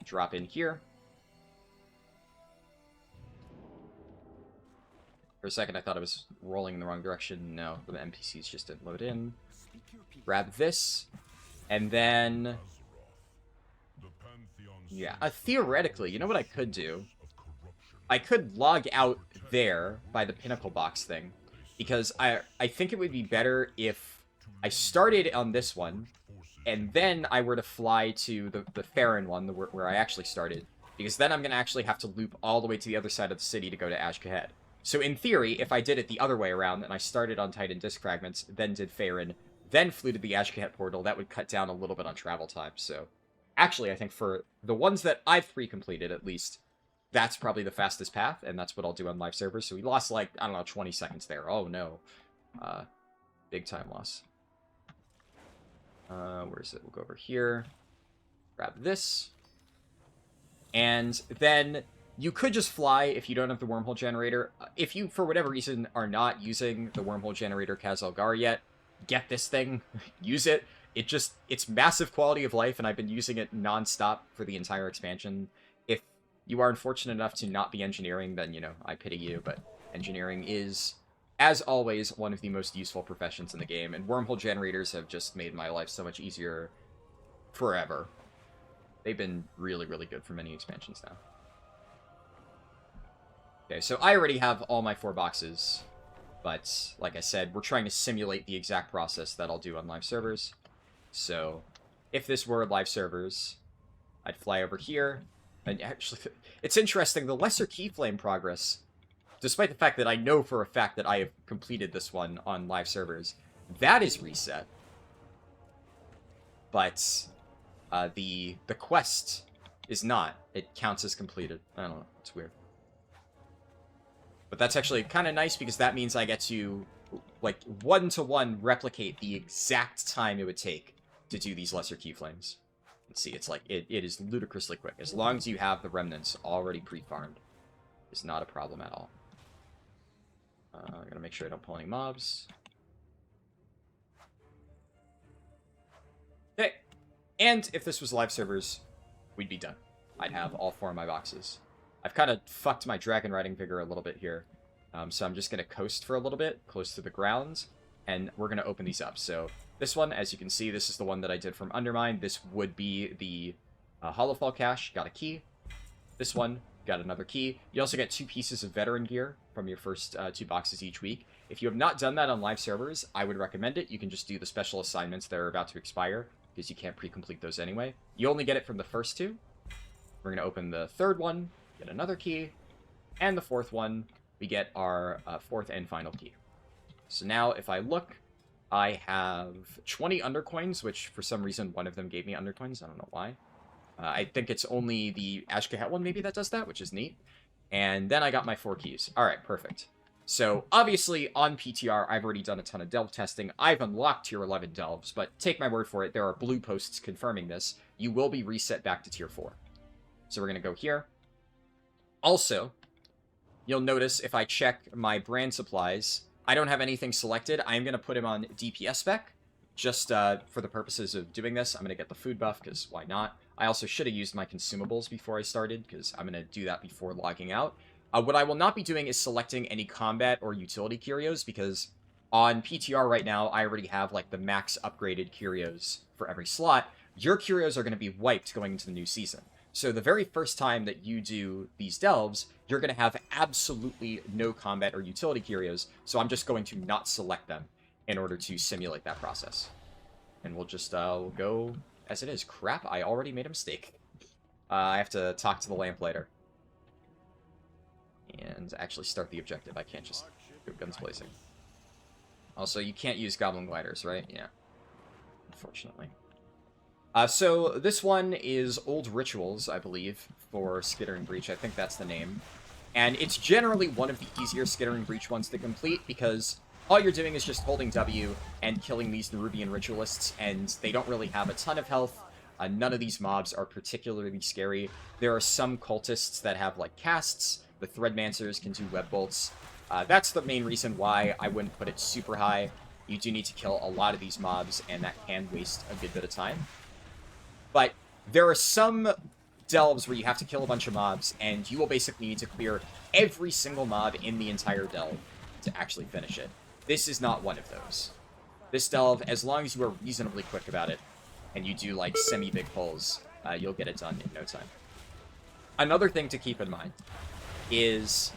Drop in here. For a second, I thought I was rolling in the wrong direction. No, the NPCs just didn't load in. Grab this. And then... yeah, theoretically, you know what I could do? I could log out there by the pinnacle box thing. Because I think it would be better if I started on this one, and then I were to fly to the Farron one, where I actually started. Because then I'm going to actually have to loop all the way to the other side of the city to go to Ashkahed. So in theory, if I did it the other way around, and I started on Titan Disc Fragments, then did Farron, then flew to the Ashkahet portal, that would cut down a little bit on travel time. So actually, I think for the ones that I've pre-completed, at least, that's probably the fastest path, and that's what I'll do on live servers. So we lost, like, I don't know, 20 seconds there. Oh, no. Big time loss. Where is it? We'll go over here. Grab this. And then... you could just fly if you don't have the wormhole generator. If you, for whatever reason, are not using the wormhole generator Kazalgar yet, get this thing. Use it. It's massive quality of life, and I've been using it non-stop for the entire expansion. If you are unfortunate enough to not be engineering, then, you know, I pity you, but engineering is, as always, one of the most useful professions in the game, and wormhole generators have just made my life so much easier forever. They've been really, really good for many expansions now. Okay, so I already have all my 4 boxes, but like I said, we're trying to simulate the exact process that I'll do on live servers. So if this were live servers, I'd fly over here, and actually, it's interesting, the lesser keyflame progress, despite the fact that I know for a fact that I have completed this one on live servers, that is reset. But the quest is not. It counts as completed. I don't know, it's weird. But that's actually kind of nice because that means I get to, like, one-to-one replicate the exact time it would take to do these lesser keyflames. Let's see, it's like, it is ludicrously quick. As long as you have the remnants already pre-farmed, it's not a problem at all. I'm gonna make sure I don't pull any mobs. Okay, and if this was live servers, we'd be done. I'd have all 4 of my boxes. I've kind of fucked my dragon riding vigor a little bit here. So I'm just going to coast for a little bit, close to the ground, and we're going to open these up. So this one, as you can see, this is the one that I did from Undermine. This would be the Hollowfall cache. Got a key. This one, got another key. You also get 2 pieces of veteran gear from your first 2 boxes each week. If you have not done that on live servers, I would recommend it. You can just do the special assignments that are about to expire, because you can't pre-complete those anyway. You only get it from the first 2. We're going to open the 3rd one. Get another key, and the 4th one, we get our 4th and final key. So now, if I look, I have 20 undercoins, which for some reason one of them gave me undercoins. I don't know why. I think it's only the Ashkahet one maybe that does that, which is neat. And then I got my 4 keys. All right, perfect. So obviously on PTR, I've already done a ton of delve testing. I've unlocked tier 11 delves, but take my word for it, there are blue posts confirming this. You will be reset back to tier 4. So we're going to go here. Also, you'll notice if I check my brand supplies, I don't have anything selected. I'm going to put him on DPS spec, just for the purposes of doing this. I'm going to get the food buff, because why not? I also should have used my consumables before I started, because I'm going to do that before logging out. What I will not be doing is selecting any combat or utility curios, because on PTR right now, I already have, like, the max upgraded curios for every slot. Your curios are going to be wiped going into the new season. So the very first time that you do these delves, you're going to have absolutely no combat or utility curios, so I'm just going to not select them in order to simulate that process. And we'll just we'll go as it is. Crap, I already made a mistake. I have to talk to the lamplighter. And and actually start the objective. I can't just go guns blazing. Also, you can't use Goblin Gliders, right? Yeah. Unfortunately. So this one is Old Rituals, I believe, for Skittering Breach. I think that's the name. And it's generally one of the easier Skittering Breach ones to complete, because all you're doing is just holding W and killing these Nerubian Ritualists, and they don't really have a ton of health. None of these mobs are particularly scary. There are some cultists that have, like, casts. The Threadmancers can do web bolts. That's the main reason why I wouldn't put it super high. You do need to kill a lot of these mobs, and that can waste a good bit of time. But there are some delves where you have to kill a bunch of mobs, and you will basically need to clear every single mob in the entire delve to actually finish it. This is not one of those. This delve, as long as you are reasonably quick about it, and you do, like, semi-big pulls, you'll get it done in no time. Another thing to keep in mind is,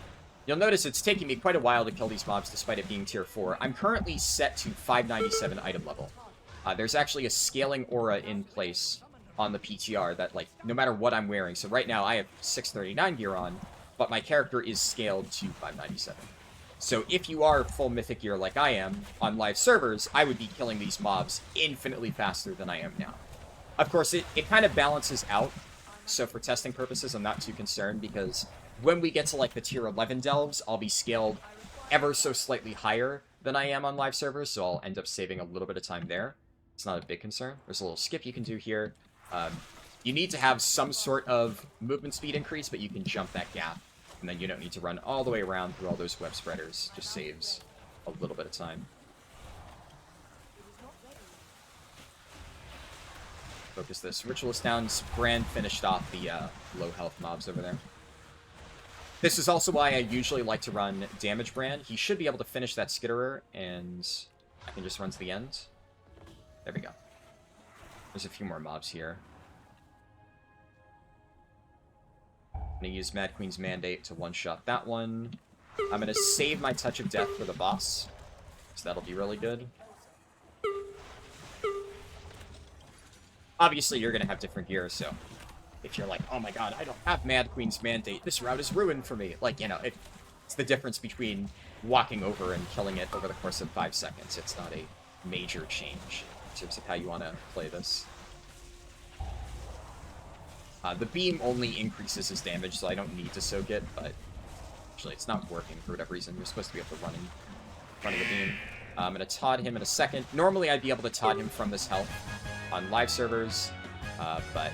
you'll notice it's taking me quite a while to kill these mobs despite it being tier 4. I'm currently set to 597 item level. There's actually a scaling aura in place on the PTR that, like, no matter what I'm wearing. So right now I have 639 gear on, but my character is scaled to 597. So if you are full mythic gear like I am on live servers, I would be killing these mobs infinitely faster than I am now. Of course, it kind of balances out. So for testing purposes, I'm not too concerned, because when we get to, like, the tier 11 delves, I'll be scaled ever so slightly higher than I am on live servers, so I'll end up saving a little bit of time there. It's not a big concern. There's a little skip you can do here. You need to have some sort of movement speed increase, but you can jump that gap, and then you don't need to run all the way around through all those web spreaders. Just saves a little bit of time. Focus this. Ritualist down. Brand finished off the low health mobs over there. This is also why I usually like to run Damage Brand. He should be able to finish that Skitterer, and I can just run to the end. There we go. There's a few more mobs here. I'm going to use Mad Queen's Mandate to one-shot that one. I'm going to save my Touch of Death for the boss, so that'll be really good. Obviously, you're going to have different gear, so if you're like, oh my god, I don't have Mad Queen's Mandate, this route is ruined for me. Like, you know, it's the difference between walking over and killing it over the course of 5 seconds. It's not a major change in terms of how you want to play this. The beam only increases his damage, so I don't need to soak it, but actually it's not working for whatever reason. You're supposed to be able to run in front of the beam. I'm going to Todd him in a second. Normally I'd be able to Todd him from this health on live servers, but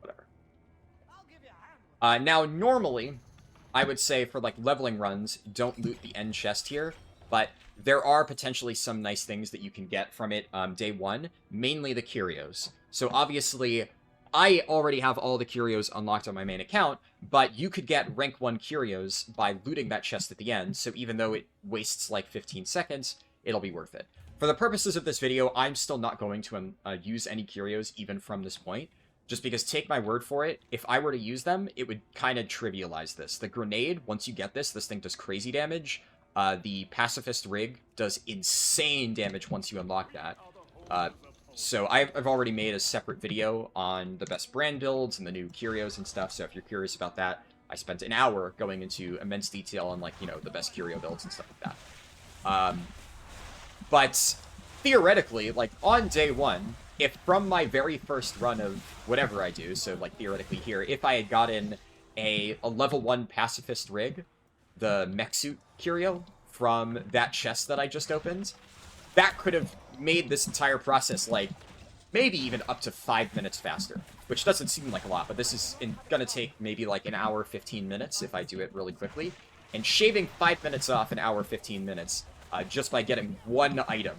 whatever. Now, normally, I would say for, like, leveling runs, don't loot the end chest here, but there are potentially some nice things that you can get from it day one, mainly the curios. So obviously, I already have all the curios unlocked on my main account, but you could get rank 1 curios by looting that chest at the end, so even though it wastes like 15 seconds, it'll be worth it. For the purposes of this video, I'm still not going to use any curios even from this point, just because, take my word for it, if I were to use them, it would kind of trivialize this. The grenade, once you get this thing does crazy damage. The Pacifist Rig does insane damage once you unlock that. So I've already made a separate video on the best brand builds and the new curios and stuff, so if you're curious about that, I spent an hour going into immense detail on, like, you know, the best curio builds and stuff like that. But theoretically, like, on day one, if from my very first run of whatever I do, so, like, theoretically here, if I had gotten a level 1 Pacifist Rig, the mech suit curio from that chest that I just opened, that could have made this entire process, like, maybe even up to 5 minutes faster, which doesn't seem like a lot, but this is gonna take maybe like an hour, 15 minutes if I do it really quickly, and shaving 5 minutes off an hour, 15 minutes just by getting one item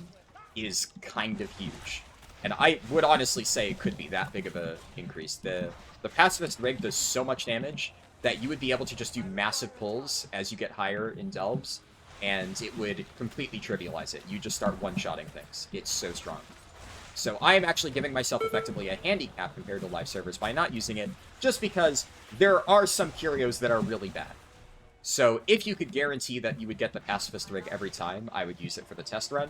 is kind of huge. And I would honestly say it could be that big of a increase. The Pacifist Rig does so much damage that you would be able to just do massive pulls as you get higher in delves, and it would completely trivialize it. You just start one-shotting things. It's so strong. So I am actually giving myself effectively a handicap compared to live servers by not using it, just because there are some curios that are really bad. So if you could guarantee that you would get the Pacifist Rig every time, I would use it for the test run.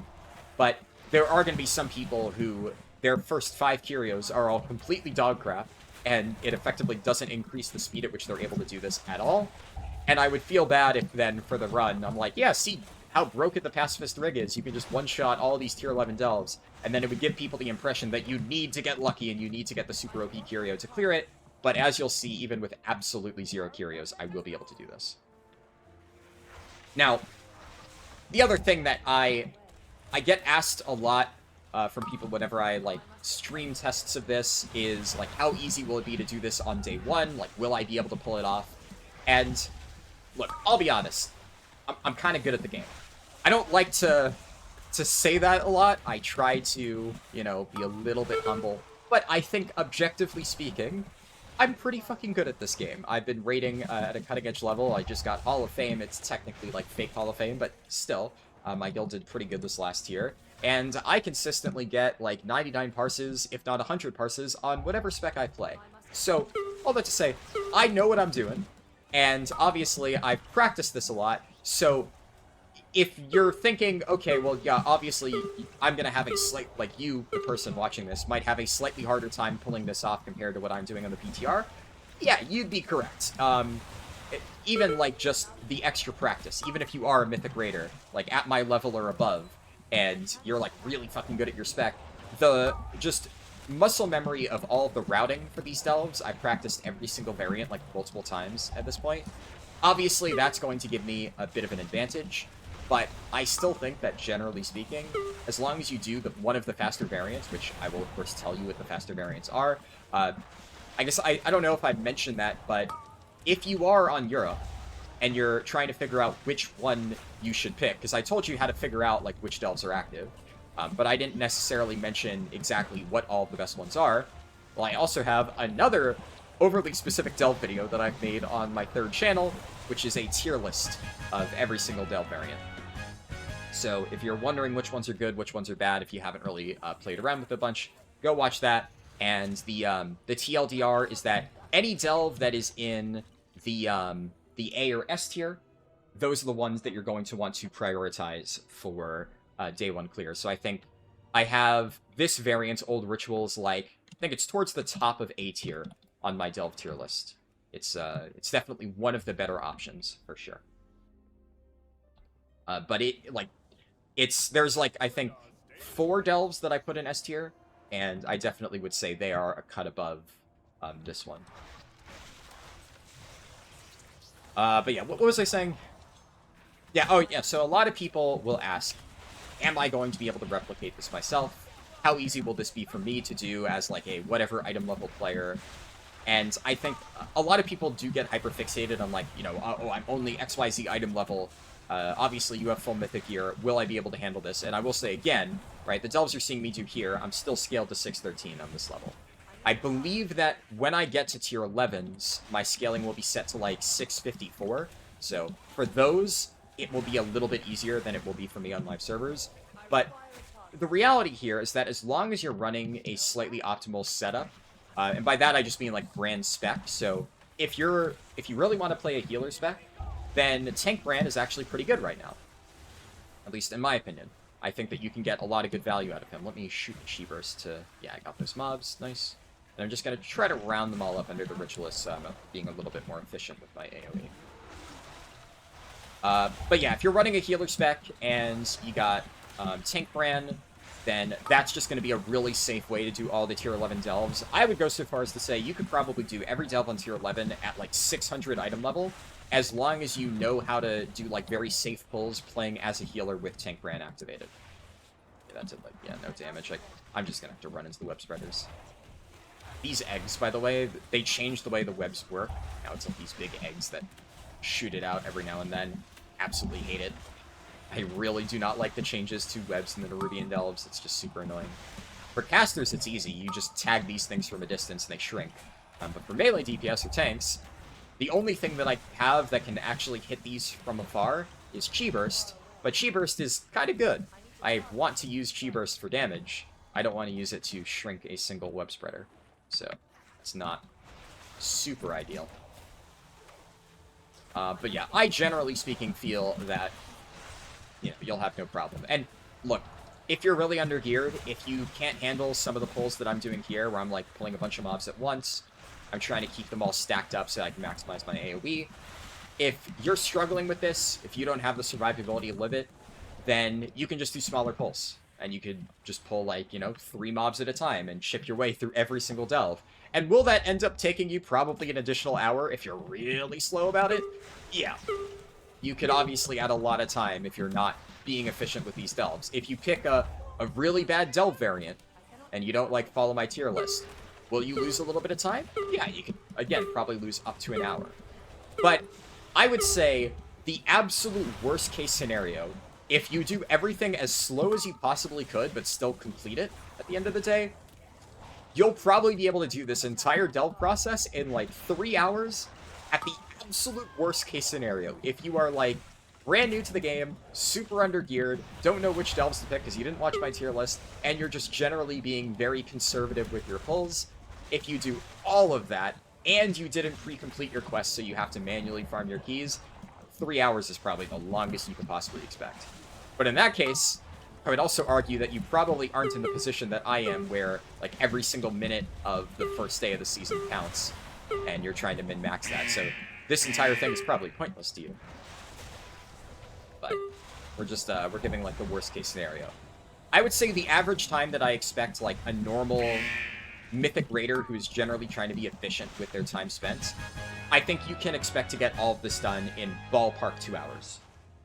But there are going to be some people who their first 5 curios are all completely dog crap, and it effectively doesn't increase the speed at which they're able to do this at all. And I would feel bad if then, for the run, I'm like, yeah, see how broken the Pacifist rig is. You can just one-shot all these tier 11 delves, and then it would give people the impression that you need to get lucky and you need to get the super OP curio to clear it. But as you'll see, even with absolutely 0 curios, I will be able to do this. Now, the other thing that I get asked a lot from people whenever I, like, stream tests of this is, like, how easy will it be to do this on day 1? Like, will I be able to pull it off? And, look, I'll be honest. I'm kind of good at the game. I don't like to say that a lot. I try to, you know, be a little bit humble. But I think, objectively speaking, I'm pretty fucking good at this game. I've been raiding at a cutting-edge level. I just got Hall of Fame. It's technically, like, fake Hall of Fame, but still, my guild did pretty good this last year. And I consistently get, like, 99 parses, if not 100 parses, on whatever spec I play. So, all that to say, I know what I'm doing. And, obviously, I've practiced this a lot. So, if you're thinking, okay, well, yeah, obviously, I'm going to have a slight, like, you, the person watching this, might have a slightly harder time pulling this off compared to what I'm doing on the PTR, yeah, you'd be correct. Even, like, just the extra practice, even if you are a Mythic Raider, like, at my level or above, and you're, like, really fucking good at your spec, the just muscle memory of all of the routing for these delves, I've practiced every single variant, like, multiple times at this point. Obviously, that's going to give me a bit of an advantage, but I still think that, generally speaking, as long as you do one of the faster variants, which I will, of course, tell you what the faster variants are, I guess I don't know if I've mentioned that, but if you are on Europe, and you're trying to figure out which one you should pick, because I told you how to figure out, like, which delves are active, but I didn't necessarily mention exactly what all of the best ones are. Well, I also have another overly specific delve video that I've made on my 3rd channel, which is a tier list of every single delve variant. So if you're wondering which ones are good, which ones are bad, if you haven't really played around with a bunch, go watch that. And the TLDR is that any delve that is in the A or S tier, those are the ones that you're going to want to prioritize for day 1 clear. So I think I have this variant, Old Rituals, like, I think it's towards the top of A tier on my delve tier list. It's definitely one of the better options, for sure. But there's, like, I think 4 delves that I put in S tier, and I definitely would say they are a cut above this one. But yeah, what was I saying? Yeah, oh yeah, so a lot of people will ask, am I going to be able to replicate this myself? How easy will this be for me to do as, like, a whatever item level player? And I think a lot of people do get hyperfixated on, like, you know, oh, I'm only XYZ item level. Obviously, you have full mythic gear. Will I be able to handle this? And I will say again, right, the delves you're seeing me do here, I'm still scaled to 613 on this level. I believe that when I get to tier 11s, my scaling will be set to, like, 654. So for those, it will be a little bit easier than it will be for me on live servers. But the reality here is that as long as you're running a slightly optimal setup, and by that I just mean, like, brand spec. So if you really want to play a healer spec, then Tank Brand is actually pretty good right now. At least in my opinion. I think that you can get a lot of good value out of him. Let me shoot the Chi Burst to... Yeah, I got those mobs. Nice. And I'm just going to try to round them all up under the Ritualists, being a little bit more efficient with my AoE. But yeah, if you're running a healer spec and you got Tank Brand, then that's just going to be a really safe way to do all the tier 11 delves. I would go so far as to say you could probably do every delve on tier 11 at, like, 600 item level, as long as you know how to do, like, very safe pulls playing as a healer with Tank Brand activated. Yeah, that did, like, yeah, no damage. Like, I'm just going to have to run into the web spreaders. These eggs, by the way, they changed the way the webs work. Now it's like these big eggs that shoot it out every now and then. Absolutely hate it. I really do not like the changes to webs in the Nerubian delves. It's just super annoying. For casters, it's easy. You just tag these things from a distance and they shrink. But for melee DPS or tanks, the only thing that I have that can actually hit these from afar is Chi Burst. But Chi Burst is kind of good. I want to use Chi Burst for damage. I don't want to use it to shrink a single web spreader. So, it's not super ideal. But yeah, I generally speaking feel that, you know, you'll have no problem. And look, if you're really undergeared, if you can't handle some of the pulls that I'm doing here, where I'm, like, pulling a bunch of mobs at once, I'm trying to keep them all stacked up so I can maximize my AoE. If you're struggling with this, if you don't have the survivability limit, then you can just do smaller pulls. And you could just pull, like, 3 mobs at a time and chip your way through every single delve. And will that end up taking you probably an additional hour if you're really slow about it? Yeah. You could obviously add a lot of time if you're not being efficient with these delves. If you pick a really bad delve variant, and you don't, like, follow my tier list, will you lose a little bit of time? Yeah, you could, again, probably lose up to an hour. But I would say the absolute worst case scenario, if you do everything as slow as you possibly could, but still complete it at the end of the day, you'll probably be able to do this entire delve process in, like, 3 hours at the absolute worst case scenario. If you are, like, brand new to the game, super undergeared, don't know which delves to pick because you didn't watch my tier list, and you're just generally being very conservative with your pulls, if you do all of that, and you didn't pre-complete your quest so you have to manually farm your keys, 3 hours is probably the longest you could possibly expect. But in that case, I would also argue that you probably aren't in the position that I am, where, like, every single minute of the first day of the season counts, and you're trying to min-max that, so this entire thing is probably pointless to you. But we're just, we're giving, like, the worst-case scenario. I would say the average time that I expect, like, a normal Mythic Raider who's generally trying to be efficient with their time spent, I think you can expect to get all of this done in ballpark 2 hours.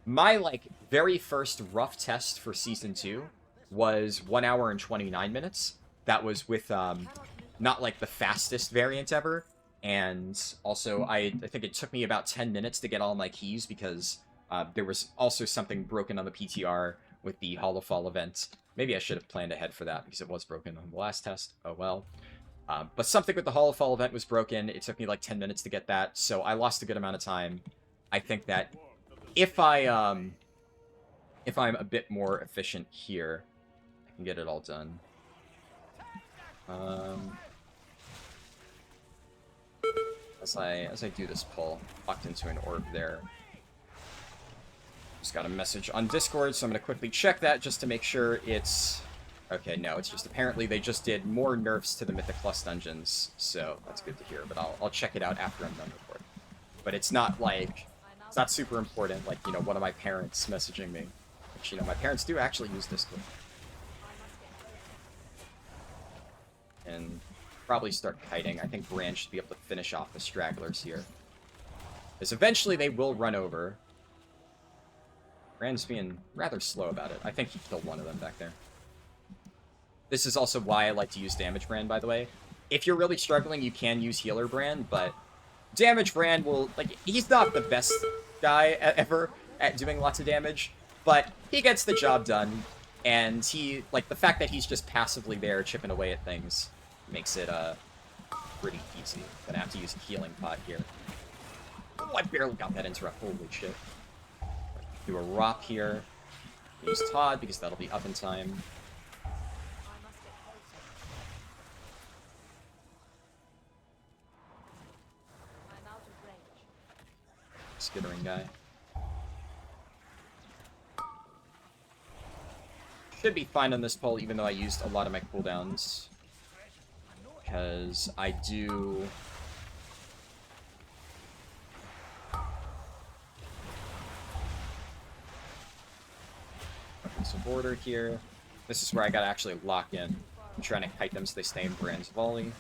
My, like, very first rough test for Season 2 was 1 hour and 29 minutes. That was with, not, like, the fastest variant ever, and also I think it took me about 10 minutes to get all my keys because there was also something broken on the PTR with the Hall of Fall event. Maybe I should have planned ahead for that because it was broken on the last test. Oh well. But something with the Hall of Fall event was broken. It took me like 10 minutes to get that, so I lost a good amount of time. I think that if I'm a bit more efficient here, I can get it all done. As I do this pull, locked into an orb there. Just got a message on Discord, so I'm going to quickly check that just to make sure it's... Okay, no, it's just apparently they just did more nerfs to the Mythic Plus dungeons, so that's good to hear, but I'll check it out after I'm done recording. But it's not, like, it's not super important, like, one of my parents messaging me. Which, my parents do actually use Discord. And probably start kiting. I think Bran should be able to finish off the stragglers here. Because eventually they will run over. Bran's being rather slow about it. I think he killed one of them back there. This is also why I like to use Damage Brand, by the way. If you're really struggling, you can use Healer Brand, but Damage Brand will... Like, he's not the best guy ever at doing lots of damage, but he gets the job done, and he... Like, the fact that he's just passively there chipping away at things makes it, pretty easy. Gonna have to use a Healing Pot here. Oh, I barely got that interrupt. Holy shit. Do a Rop here. Use Todd, because that'll be up in time. Skittering guy. Should be fine on this pull, even though I used a lot of my cooldowns. Because I do... Open some border here. This is where I gotta actually lock in. I'm trying to kite them so they stay in Brand's volley.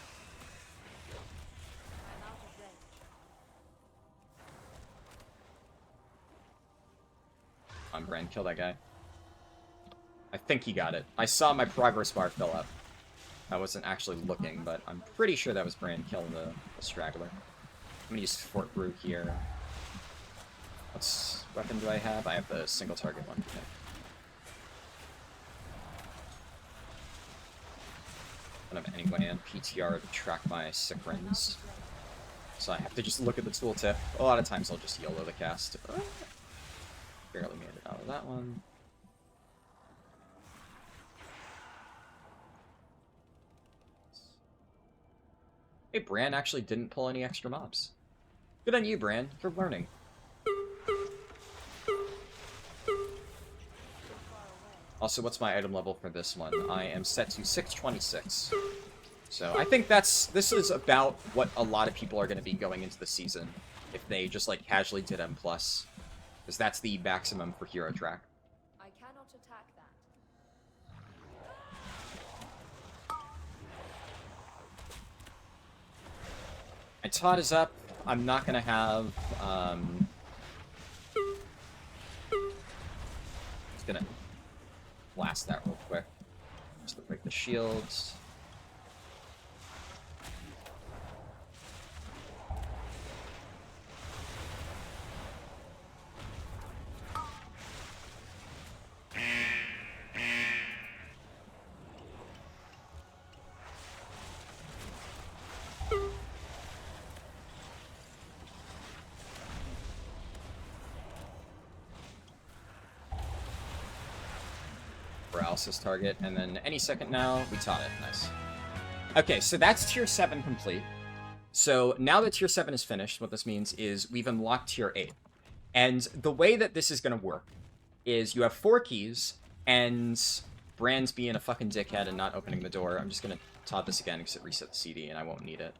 Come on, Brand, kill that guy. I think he got it. I saw my progress bar fill up. I wasn't actually looking, but I'm pretty sure that was Brand killing the straggler. I'm gonna use Fort Brew here. What weapon do I have? I have the single target one. Okay. I don't have any way on PTR to track my sick runs. So I have to just look at the tooltip. A lot of times I'll just YOLO the cast. Barely made it out of that one. Hey, Bran actually didn't pull any extra mobs. Good on you, Bran, for learning. Also, what's my item level for this one? I am set to 626. So I think this is about what a lot of people are going to be going into the season if they just like casually did M+, because that's the maximum for hero track. I cannot attack that. My Todd is up. I'm not going to have... Just going to blast that real quick. Just to break the shields. Paralysis target, and then any second now, we taught it. Nice. Okay, so that's tier 7 complete. So now that tier 7 is finished, what this means is we've unlocked tier 8. And the way that this is going to work is you have 4 keys, and Brand's being a fucking dickhead and not opening the door. I'm just going to taunt this again because it resets the CD, and I won't need it.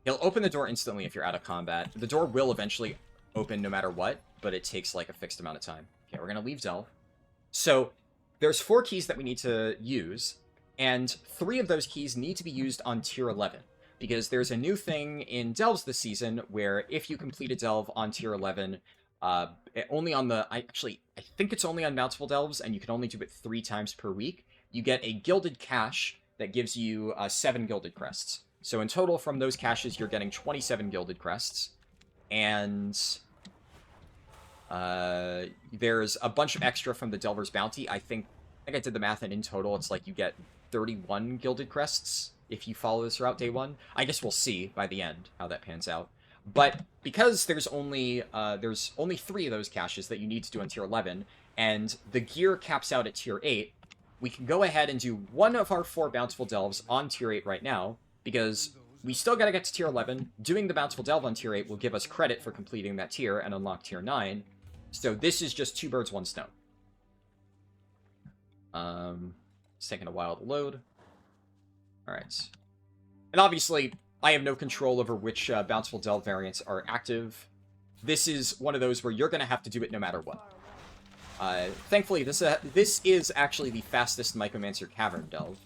He'll open the door instantly if you're out of combat. The door will eventually open no matter what, but it takes like a fixed amount of time. Okay, we're going to leave Delve. So there's 4 keys that we need to use, and 3 of those keys need to be used on tier 11, because there's a new thing in Delves this season where if you complete a Delve on tier 11, only on the... I think it's only on Bountiful Delves, and you can only do it 3 times per week. You get a gilded cache that gives you 7 gilded crests. So in total, from those caches, you're getting 27 gilded crests, and... there's a bunch of extra from the Delver's Bounty. I think I did the math, and in total, it's like you get 31 gilded crests if you follow this route day 1. I guess we'll see by the end how that pans out. But because there's only 3 of those caches that you need to do on tier 11, and the gear caps out at tier 8, we can go ahead and do one of our 4 Bountiful Delves on tier 8 right now, because we still gotta get to tier 11. Doing the Bountiful Delve on tier 8 will give us credit for completing that tier and unlock tier 9. So this is just 2 birds, 1 stone. It's taking a while to load. Alright. And obviously, I have no control over which Bountiful Delve variants are active. This is one of those where you're going to have to do it no matter what. Thankfully, this is actually the fastest Mycomancer Cavern Delve.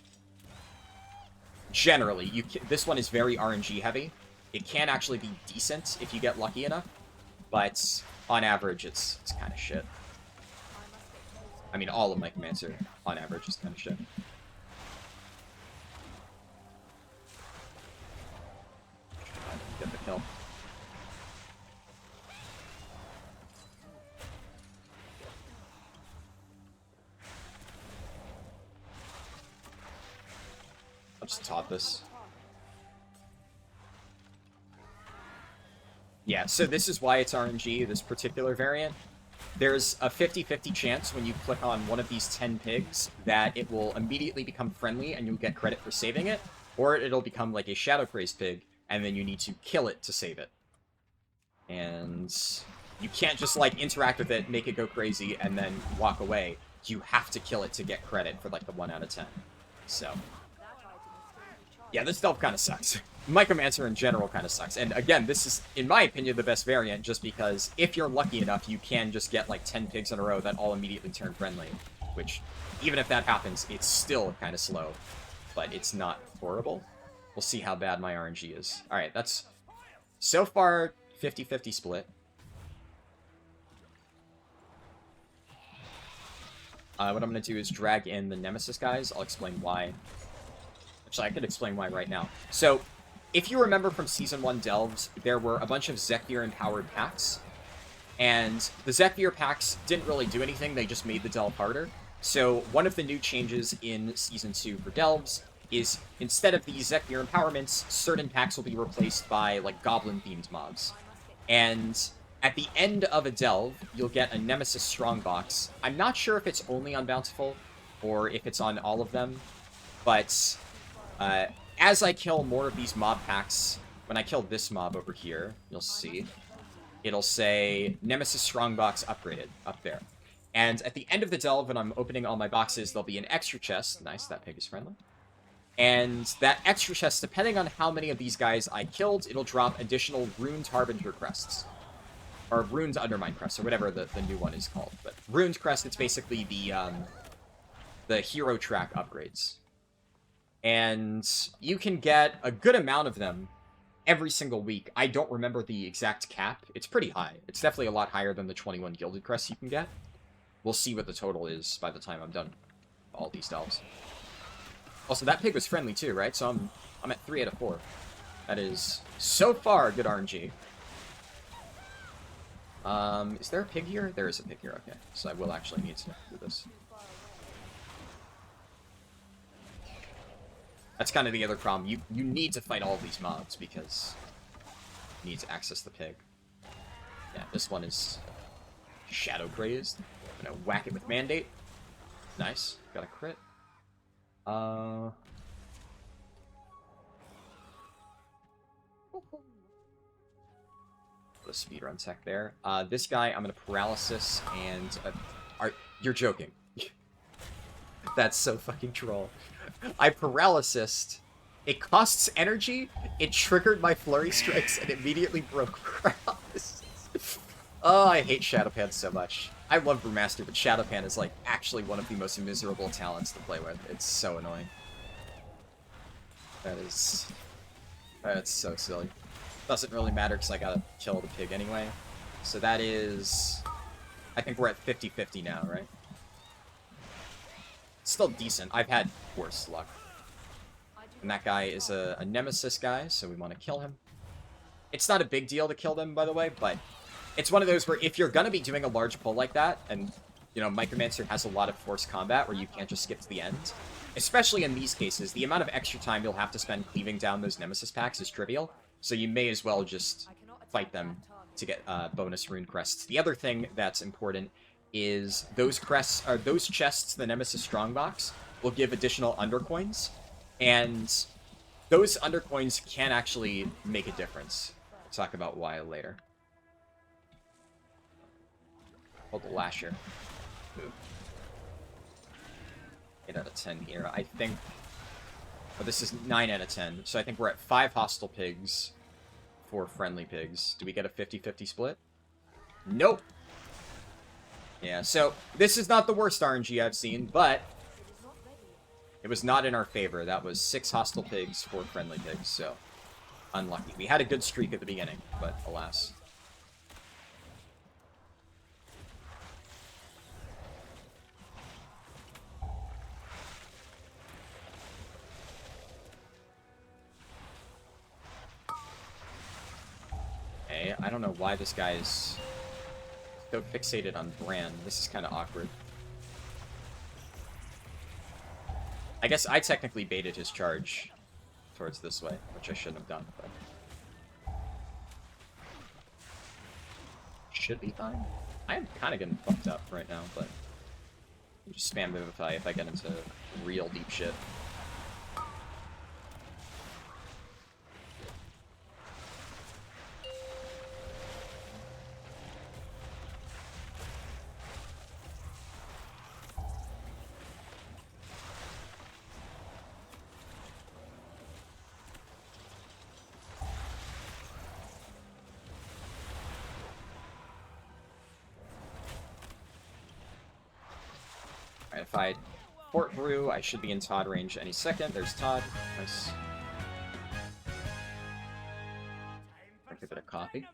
Generally, this one is very RNG heavy. It can actually be decent if you get lucky enough, but on average, it's kind of shit. I mean, all of Mycomancer, on average, is kind of shit. Get the kill. I'll just taunt this. Yeah, so this is why it's RNG, this particular variant. There's a 50-50 chance when you click on one of these 10 pigs that it will immediately become friendly and you'll get credit for saving it, or it'll become like a Shadow Crazed pig, and then you need to kill it to save it. And you can't just, like, interact with it, make it go crazy, and then walk away. You have to kill it to get credit for, like, the 1 out of 10. So... yeah, this delve kind of sucks. Mycomancer in general kind of sucks. And again, this is, in my opinion, the best variant, just because if you're lucky enough, you can just get like 10 pigs in a row that all immediately turn friendly. Which, even if that happens, it's still kind of slow. But it's not horrible. We'll see how bad my RNG is. Alright, that's so far 50-50 split. What I'm going to do is drag in the Nemesis guys. I'll explain why. Actually, I could explain why right now. So, if you remember from Season 1 Delves, there were a bunch of Zephyr-empowered packs. And the Zephyr packs didn't really do anything, they just made the Delve harder. So, one of the new changes in Season 2 for Delves is, instead of these Zephyr empowerments, certain packs will be replaced by, like, Goblin-themed mobs. And at the end of a Delve, you'll get a Nemesis Strongbox. I'm not sure if it's only on Bountiful, or if it's on all of them, but... as I kill more of these mob packs, when I kill this mob over here, you'll see, it'll say Nemesis Strongbox upgraded up there. And at the end of the delve, when I'm opening all my boxes, there'll be an extra chest. Nice, that pig is friendly. And that extra chest, depending on how many of these guys I killed, it'll drop additional Ruined Harbinger crests. Or Ruined Undermine crests, or whatever the new one is called. But Ruined crest, it's basically the hero track upgrades. And you can get a good amount of them every single week. I don't remember the exact cap. It's pretty high. It's definitely a lot higher than the 21 Gilded crests you can get. We'll see what the total is by the time I'm done with all these delves. Also, that pig was friendly too, right? So I'm at 3 out of 4. That is, so far, good RNG. Is there a pig here? There is a pig here, okay. So I will actually need to do this. That's kind of the other problem. You need to fight all of these mobs because you need to access the pig. Yeah, this one is shadow crazed. I'm gonna whack it with Mandate. Nice. Got a crit. The speedrun tech there. This guy, I'm gonna paralysis and... you're joking. That's so fucking troll. I paralysised. It costs energy, it triggered my flurry strikes, and immediately broke paralysis. Oh, I hate Shadowpan so much. I love Brewmaster, but Shadowpan is, like, actually one of the most miserable talents to play with. It's so annoying. That's so silly. Doesn't really matter because I gotta kill the pig anyway. So that is... I think we're at 50-50 now, right? Still decent. I've had worse luck. And that guy is a nemesis guy, so we want to kill him. It's not a big deal to kill them, by the way, but it's one of those where if you're going to be doing a large pull like that, and, you know, Micromancer has a lot of forced combat where you can't just skip to the end, especially in these cases, the amount of extra time you'll have to spend cleaving down those nemesis packs is trivial, so you may as well just fight them to get bonus rune crests. The other thing that's important is those crests, or those chests, the Nemesis Strongbox, will give additional undercoins, and those undercoins can actually make a difference. We'll talk about why later. Hold the Lasher. Ooh. 8 out of 10 here. I think... Oh, this is 9 out of 10, so I think we're at 5 hostile pigs, 4 friendly pigs. Do we get a 50-50 split? Nope! Yeah, so this is not the worst RNG I've seen, but it was not in our favor. That was 6 hostile pigs, 4 friendly pigs, so unlucky. We had a good streak at the beginning, but alas. Okay, I don't know why this guy is so fixated on Bran. This is kind of awkward. I guess I technically baited his charge towards this way, which I shouldn't have done, but... Should be fine. I am kind of getting fucked up right now, but... I'll just spam Vivify if I get into real deep shit. Alright, if I Fort Brew, I should be in Todd range any second. There's Todd. Nice. Drink a bit of coffee.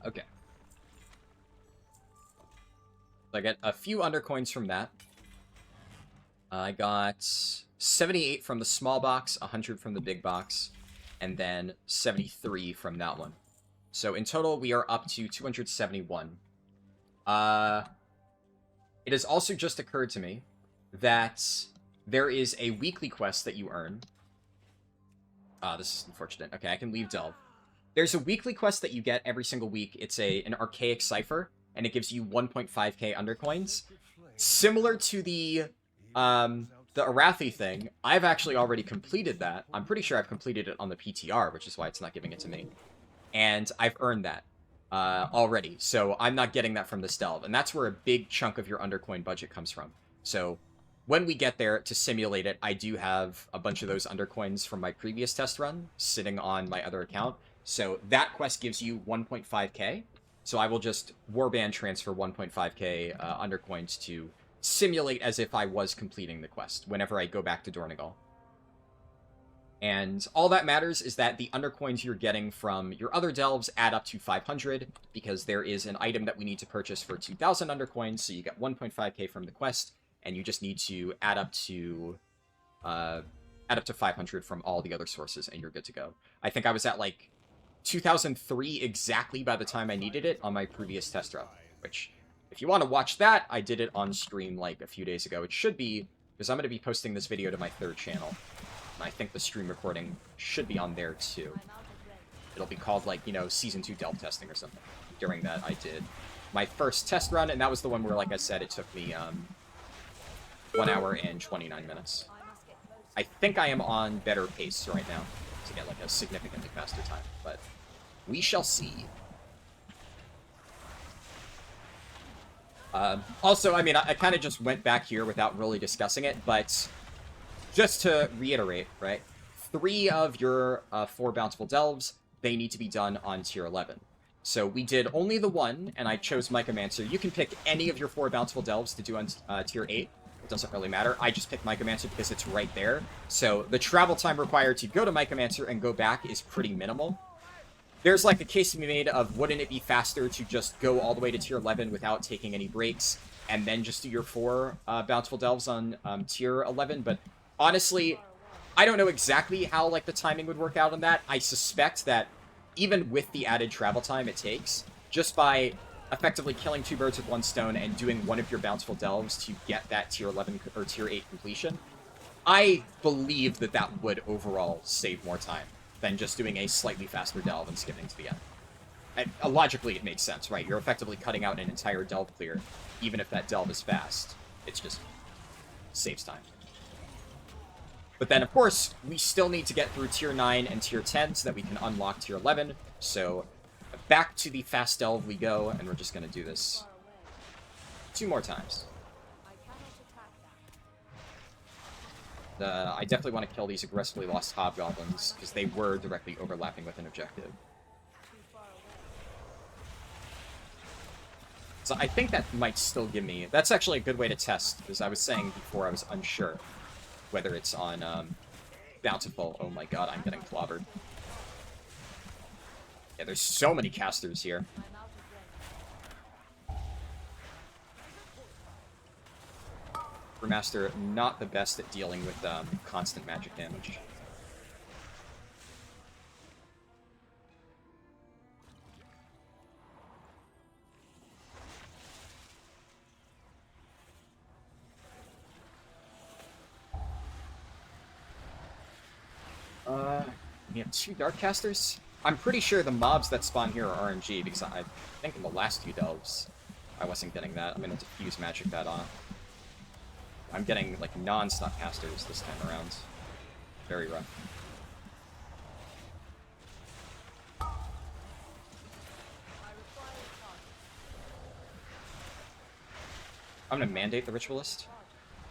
Okay. So I get a few undercoins from that. I got 78 from the small box, 100 from the big box, and then 73 from that one. So in total, we are up to 271. It has also just occurred to me that there is a weekly quest that you earn. This is unfortunate. Okay, I can leave Delve. There's a weekly quest that you get every single week. It's an Archaic Cipher, and it gives you 1.5k undercoins. Similar to the Arathi thing, I've actually already completed that. I'm pretty sure I've completed it on the PTR, which is why it's not giving it to me. And I've earned that. Already, so I'm not getting that from this delve, and that's where a big chunk of your undercoin budget comes from. So when we get there to simulate it, I do have a bunch of those undercoins from my previous test run sitting on my other account. So that quest gives you 1.5k. So I will just warband transfer 1.5k undercoins to simulate as if I was completing the quest whenever I go back to Dornegal. And all that matters is that the undercoins you're getting from your other delves add up to 500, because there is an item that we need to purchase for 2,000 undercoins, so you get 1.5k from the quest, and you just need to add up to 500 from all the other sources, and you're good to go. I think I was at like 2003 exactly by the time I needed it on my previous test run, which, if you want to watch that, I did it on stream like a few days ago. It should be, because I'm going to be posting this video to my third channel. And I think the stream recording should be on there too. It'll be called, like, you know, Season 2 delve testing or something. During that, I did my first test run, and that was the one where, like I said, it took me 1 hour and 29 minutes. I think I am on better pace right now to get, like, a significantly faster time, but we shall see. Also, I mean, I kind of just went back here without really discussing it, but just to reiterate, right? 3 of your 4 Bountiful Delves, they need to be done on tier 11. So we did only the 1, and I chose Mycomancer. You can pick any of your 4 Bountiful Delves to do on tier 8. It doesn't really matter. I just picked Mycomancer because it's right there. So the travel time required to go to Mycomancer and go back is pretty minimal. There's, like, a case to be made of, wouldn't it be faster to just go all the way to tier 11 without taking any breaks, and then just do your 4 Bountiful Delves on tier 11? But honestly, I don't know exactly how, like, the timing would work out on that. I suspect that even with the added travel time it takes, just by effectively killing 2 birds with 1 stone and doing one of your Bountiful Delves to get that tier 11 or tier 8 completion, I believe that that would overall save more time than just doing a slightly faster delve and skipping to the end. And, logically, it makes sense, right? You're effectively cutting out an entire delve clear, even if that delve is fast. It's just saves time. But then, of course, we still need to get through tier 9 and tier 10 so that we can unlock tier 11. So back to the fast delve we go, and we're just going to do this 2 more times. I definitely want to kill these aggressively lost hobgoblins, because they were directly overlapping with an objective. So I think that might still give me... That's actually a good way to test, because I was saying before I was unsure whether it's on Bountiful. Oh my god, I'm getting clobbered. Yeah, there's so many casters here. Brewmaster, not the best at dealing with constant magic damage. We have 2 Darkcasters? I'm pretty sure the mobs that spawn here are RNG, because I think in the last 2 delves I wasn't getting that. I'm going to diffuse magic that off. I'm getting, like, non-stop casters this time around. Very rough. I'm gonna mandate the Ritualist.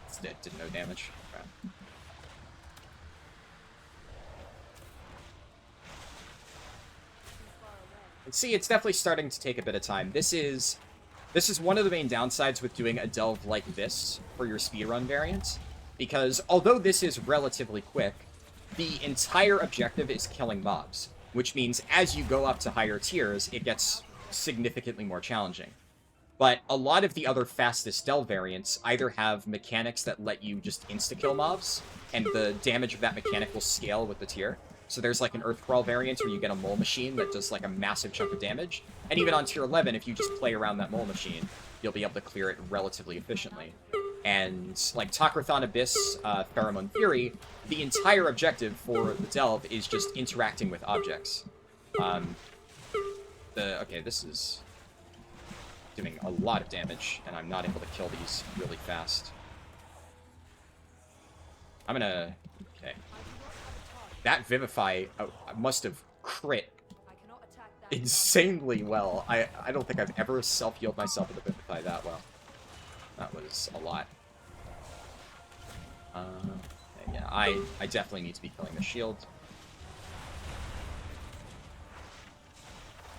It's dead, did no damage. Okay. And see, it's definitely starting to take a bit of time. This is one of the main downsides with doing a delve like this for your speedrun variant, because although this is relatively quick, the entire objective is killing mobs, which means as you go up to higher tiers, it gets significantly more challenging. But a lot of the other fastest delve variants either have mechanics that let you just insta-kill mobs, and the damage of that mechanic will scale with the tier. So there's like an Earthcrawl variant where you get a mole machine that does like a massive chunk of damage. And even on tier 11, if you just play around that mole machine, you'll be able to clear it relatively efficiently. And like Takrathon Abyss, Pheromone Fury, the entire objective for the delve is just interacting with objects. Okay, this is doing a lot of damage, and I'm not able to kill these really fast. I'm gonna... Okay. That Vivify must have crit insanely well. I don't think I've ever self-healed myself with a Vivify that well. That was a lot. Yeah, I definitely need to be killing the shield.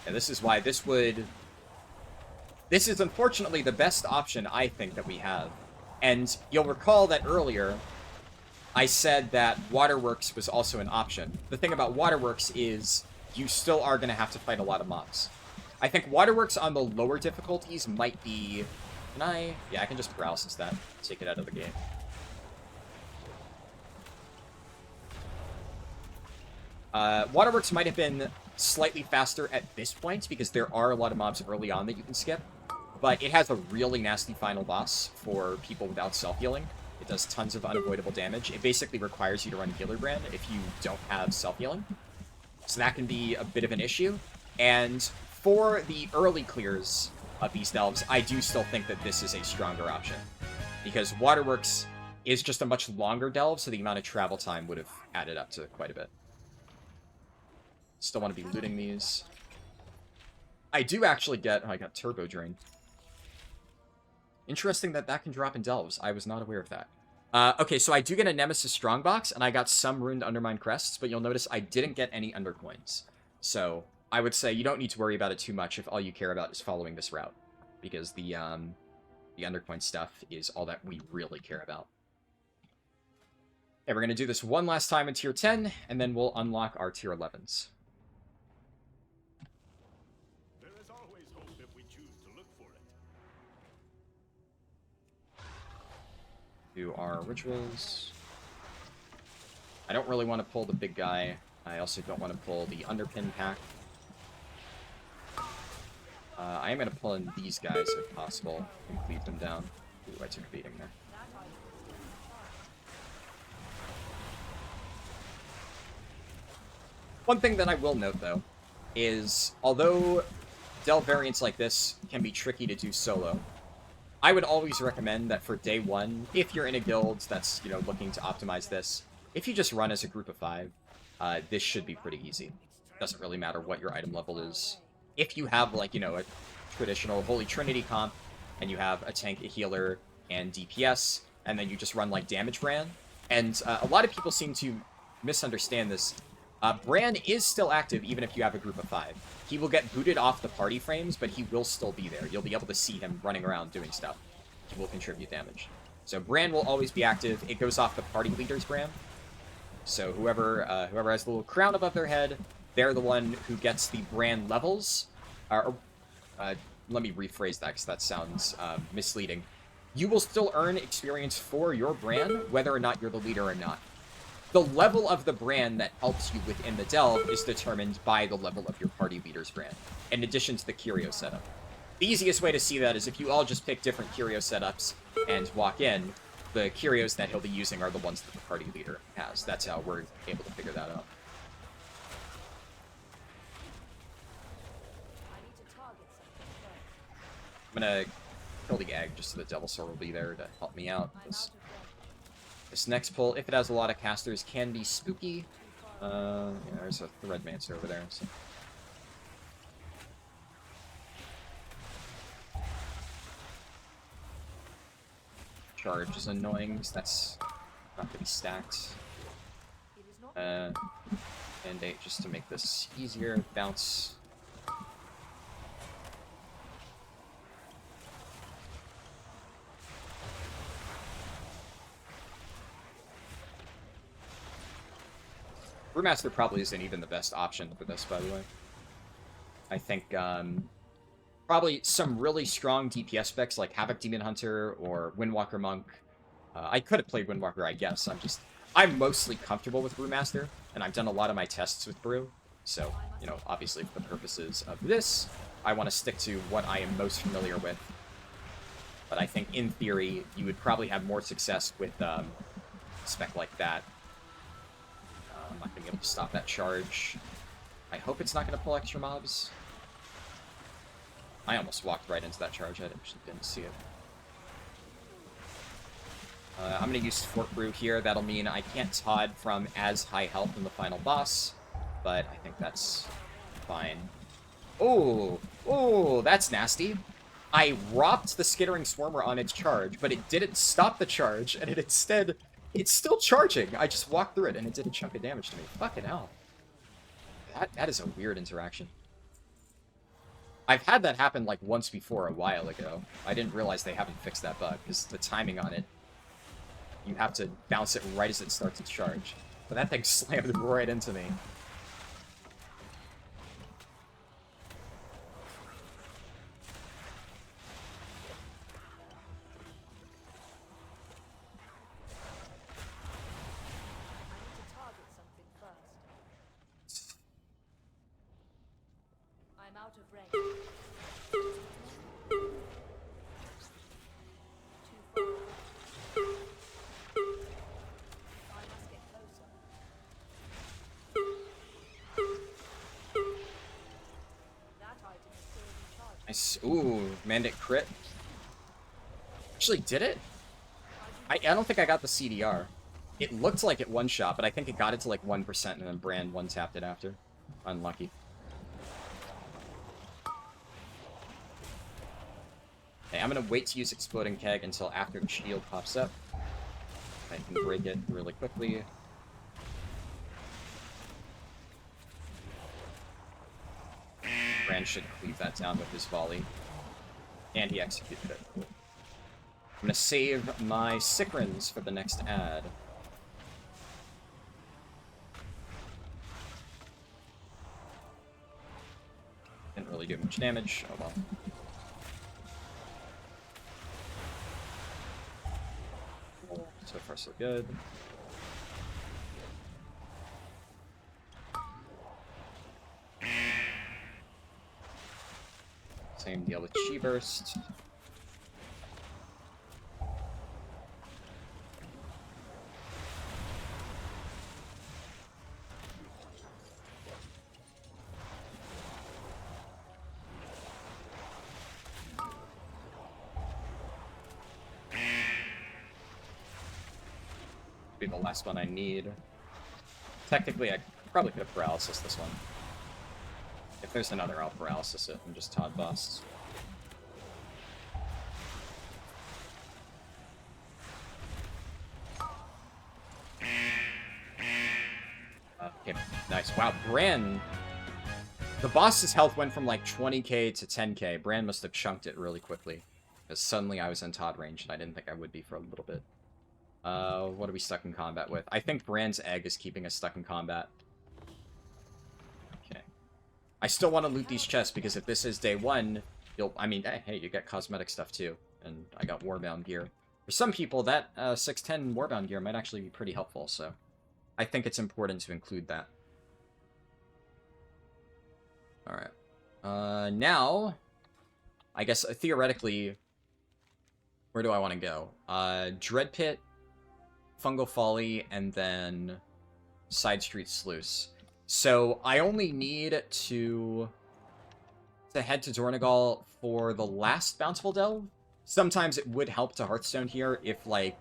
Yeah, this is why this is unfortunately the best option I think that we have. And you'll recall that earlier I said that Waterworks was also an option. The thing about Waterworks is you still are going to have to fight a lot of mobs. I think Waterworks on the lower difficulties might be... Can I? Yeah, I can just paralysis that. Take it out of the game. Waterworks might have been slightly faster at this point because there are a lot of mobs early on that you can skip. But it has a really nasty final boss for people without self-healing. It does tons of unavoidable damage. It basically requires you to run Healer Brand if you don't have self-healing. So that can be a bit of an issue. And for the early clears of these delves, I do still think that this is a stronger option. Because Waterworks is just a much longer delve, so the amount of travel time would have added up to quite a bit. Still want to be looting these. I do actually get... Oh, I got Turbo Drain. Interesting that that can drop in delves. I was not aware of that. Okay, so I do get a Nemesis Strongbox, and I got some ruined Undermine crests, but you'll notice I didn't get any Undercoins. So I would say you don't need to worry about it too much if all you care about is following this route, because the Undercoin stuff is all that we really care about. Okay, we're going to do this one last time in Tier 10, and then we'll unlock our Tier 11s. Do our rituals. I don't really want to pull the big guy. I also don't want to pull the underpin pack. I am going to pull in these guys if possible and cleave them down. Ooh, I took a beating there. One thing that I will note, though, is although delve variants like this can be tricky to do solo, I would always recommend that for day one, if you're in a guild that's, you know, looking to optimize this, if you just run as a group of 5, this should be pretty easy. Doesn't really matter what your item level is. If you have, like, you know, a traditional Holy Trinity comp, and you have a tank, a healer, and DPS, and then you just run, like, damage Bran, and a lot of people seem to misunderstand this. Bran is still active even if you have a group of 5. He will get booted off the party frames, but he will still be there. You'll be able to see him running around doing stuff. He will contribute damage. So Bran will always be active. It goes off the party leader's Bran. So whoever has the little crown above their head, they're the one who gets the Bran levels. Let me rephrase that because that sounds misleading. You will still earn experience for your Bran, whether or not you're the leader or not. The level of the brand that helps you within the delve is determined by the level of your party leader's brand, in addition to the curio setup. The easiest way to see that is if you all just pick different curio setups and walk in, the curios that he'll be using are the ones that the party leader has. That's how we're able to figure that out. I'm gonna kill the egg just so the Devil Sword will be there to help me out. This next pull, if it has a lot of casters, can be spooky. Yeah, there's a Red Mancer over there. So. Charge is annoying, because that's not going to be stacked. Mandate just to make this easier. Bounce. Brewmaster probably isn't even the best option for this, by the way. I think probably some really strong DPS specs like Havoc Demon Hunter or Windwalker Monk. I could have played Windwalker, I guess. I'm mostly comfortable with Brewmaster, and I've done a lot of my tests with Brew. So, you know, obviously for the purposes of this, I want to stick to what I am most familiar with. But I think, in theory, you would probably have more success with a spec like that. I'm not going to be able to stop that charge. I hope it's not going to pull extra mobs. I almost walked right into that charge. I actually didn't see it. I'm going to use Fort Brew here. That'll mean I can't Todd from as high health in the final boss, but I think that's fine. Oh, that's nasty. I robbed the Skittering Swarmer on its charge, but it didn't stop the charge, and it instead It's still charging. I just walked through it and it did a chunk of damage to me. Fucking hell. That is a weird interaction. I've had that happen like once before a while ago. I didn't realize they haven't fixed that bug because the timing on it, you have to bounce it right as it starts to charge. But that thing slammed right into me. I need to target something first. I'm out of range. Too far. I must get closer. That item is still recharged. Nice. Ooh, Mandate crit. Actually, did it? I don't think I got the CDR. It looked like it one-shot, but I think it got it to like 1% and then Brand one-tapped it after. Unlucky. Okay, I'm gonna wait to use Exploding Keg until after the shield pops up. I can break it really quickly. Brand should cleave that down with his volley. And he executed it. I'm gonna save my Sikrins for the next ad. Didn't really do much damage. Oh well. So far, so good. Same deal with Chi Burst. Be the last one I need. Technically, I probably could have paralysis this one. If there's another, I'll paralysis it and just Todd busts. Okay, nice. Wow, Bran. The boss's health went from like 20k to 10k. Bran must have chunked it really quickly. Because suddenly I was in Todd range, and I didn't think I would be for a little bit. What are we stuck in combat with? I think Bran's egg is keeping us stuck in combat. Okay. I still want to loot these chests, because if this is day one, I mean, hey, you get cosmetic stuff too. And I got Warbound gear. For some people, that 610 Warbound gear might actually be pretty helpful, so I think it's important to include that. Alright. Now, I guess theoretically, where do I want to go? Dread Pit, Fungal Folly, and then Side Street Sluice. So I only need to head to Dornegal for the last Bountiful Delve. Sometimes it would help to Hearthstone here if, like,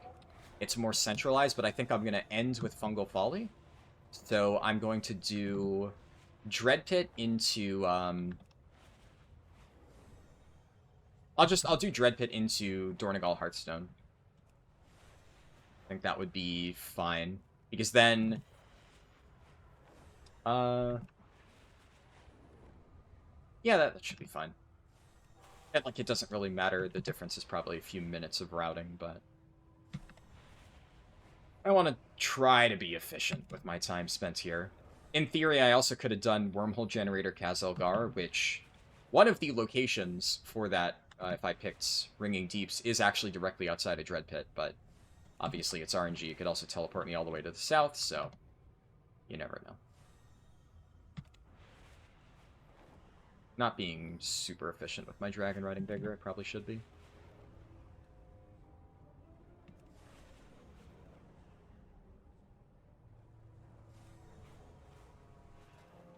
it's more centralized, but I think I'm going to end with Fungal Folly. So I'm going to do Dread Pit into, I'll do Dread Pit into Dornegal Hearthstone. I think that would be fine. Because then... yeah, that should be fine. And, like, it doesn't really matter. The difference is probably a few minutes of routing, but... I want to try to be efficient with my time spent here. In theory, I also could have done Wormhole Generator Kazelgar, which... One of the locations for that, if I picked Ringing Deeps, is actually directly outside of Dread Pit, but... Obviously, it's RNG. It could also teleport me all the way to the south, so... You never know. Not being super efficient with my Dragon Riding Vigor, I probably should be.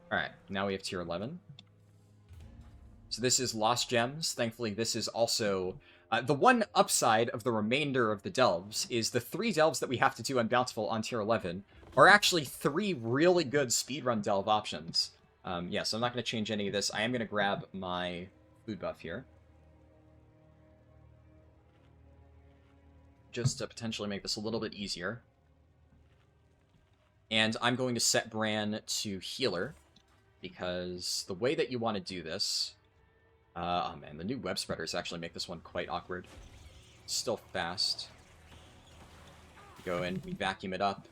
Alright, now we have tier 11. So this is Lost Gems. Thankfully, this is also... the one upside of the remainder of the delves is the 3 delves that we have to do on Bountiful on tier 11 are actually 3 really good speedrun delve options. Yeah, so I'm not going to change any of this. I am going to grab my food buff here. Just to potentially make this a little bit easier. And I'm going to set Bran to healer, because the way that you want to do this... oh man, the new web spreaders actually make this one quite awkward. Still fast. Go in, we vacuum it up.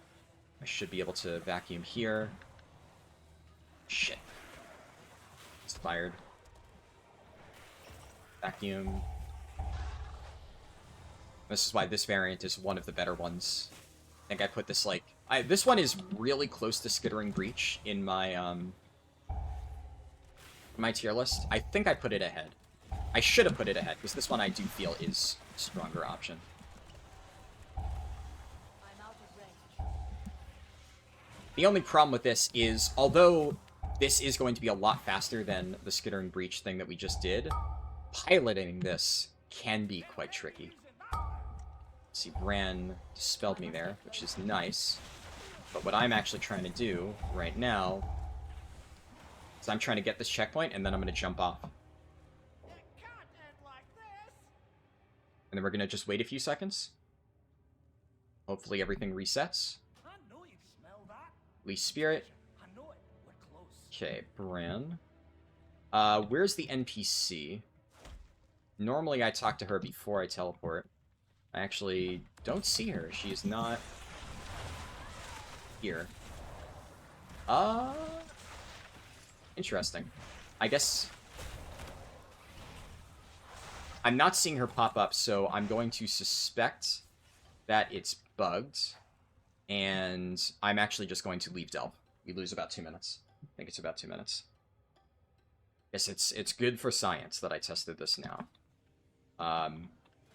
I should be able to vacuum here. Shit. It's fired. Vacuum. This is why this variant is one of the better ones. I think I put this, like... this one is really close to Skittering Breach in my, my tier list. I think I put it ahead. I should have put it ahead, because this one I do feel is a stronger option. I'm out of range. The only problem with this is, although this is going to be a lot faster than the Skittering Breach thing that we just did, piloting this can be quite tricky. See, Bran dispelled me there, which is nice. But what I'm actually trying to do right now is I'm trying to get this checkpoint, and then I'm going to jump off. And then we're going to just wait a few seconds. Hopefully everything resets. I know you smell that. Least Spirit. I know it. We're close. Okay, Bran. Where's the NPC? Normally I talk to her before I teleport. I actually don't see her. She is not here. Interesting. I guess I'm not seeing her pop up, so I'm going to suspect that it's bugged, and I'm actually just going to leave Delve. We lose about 2 minutes. I think it's about 2 minutes. Yes, it's good for science that I tested this now.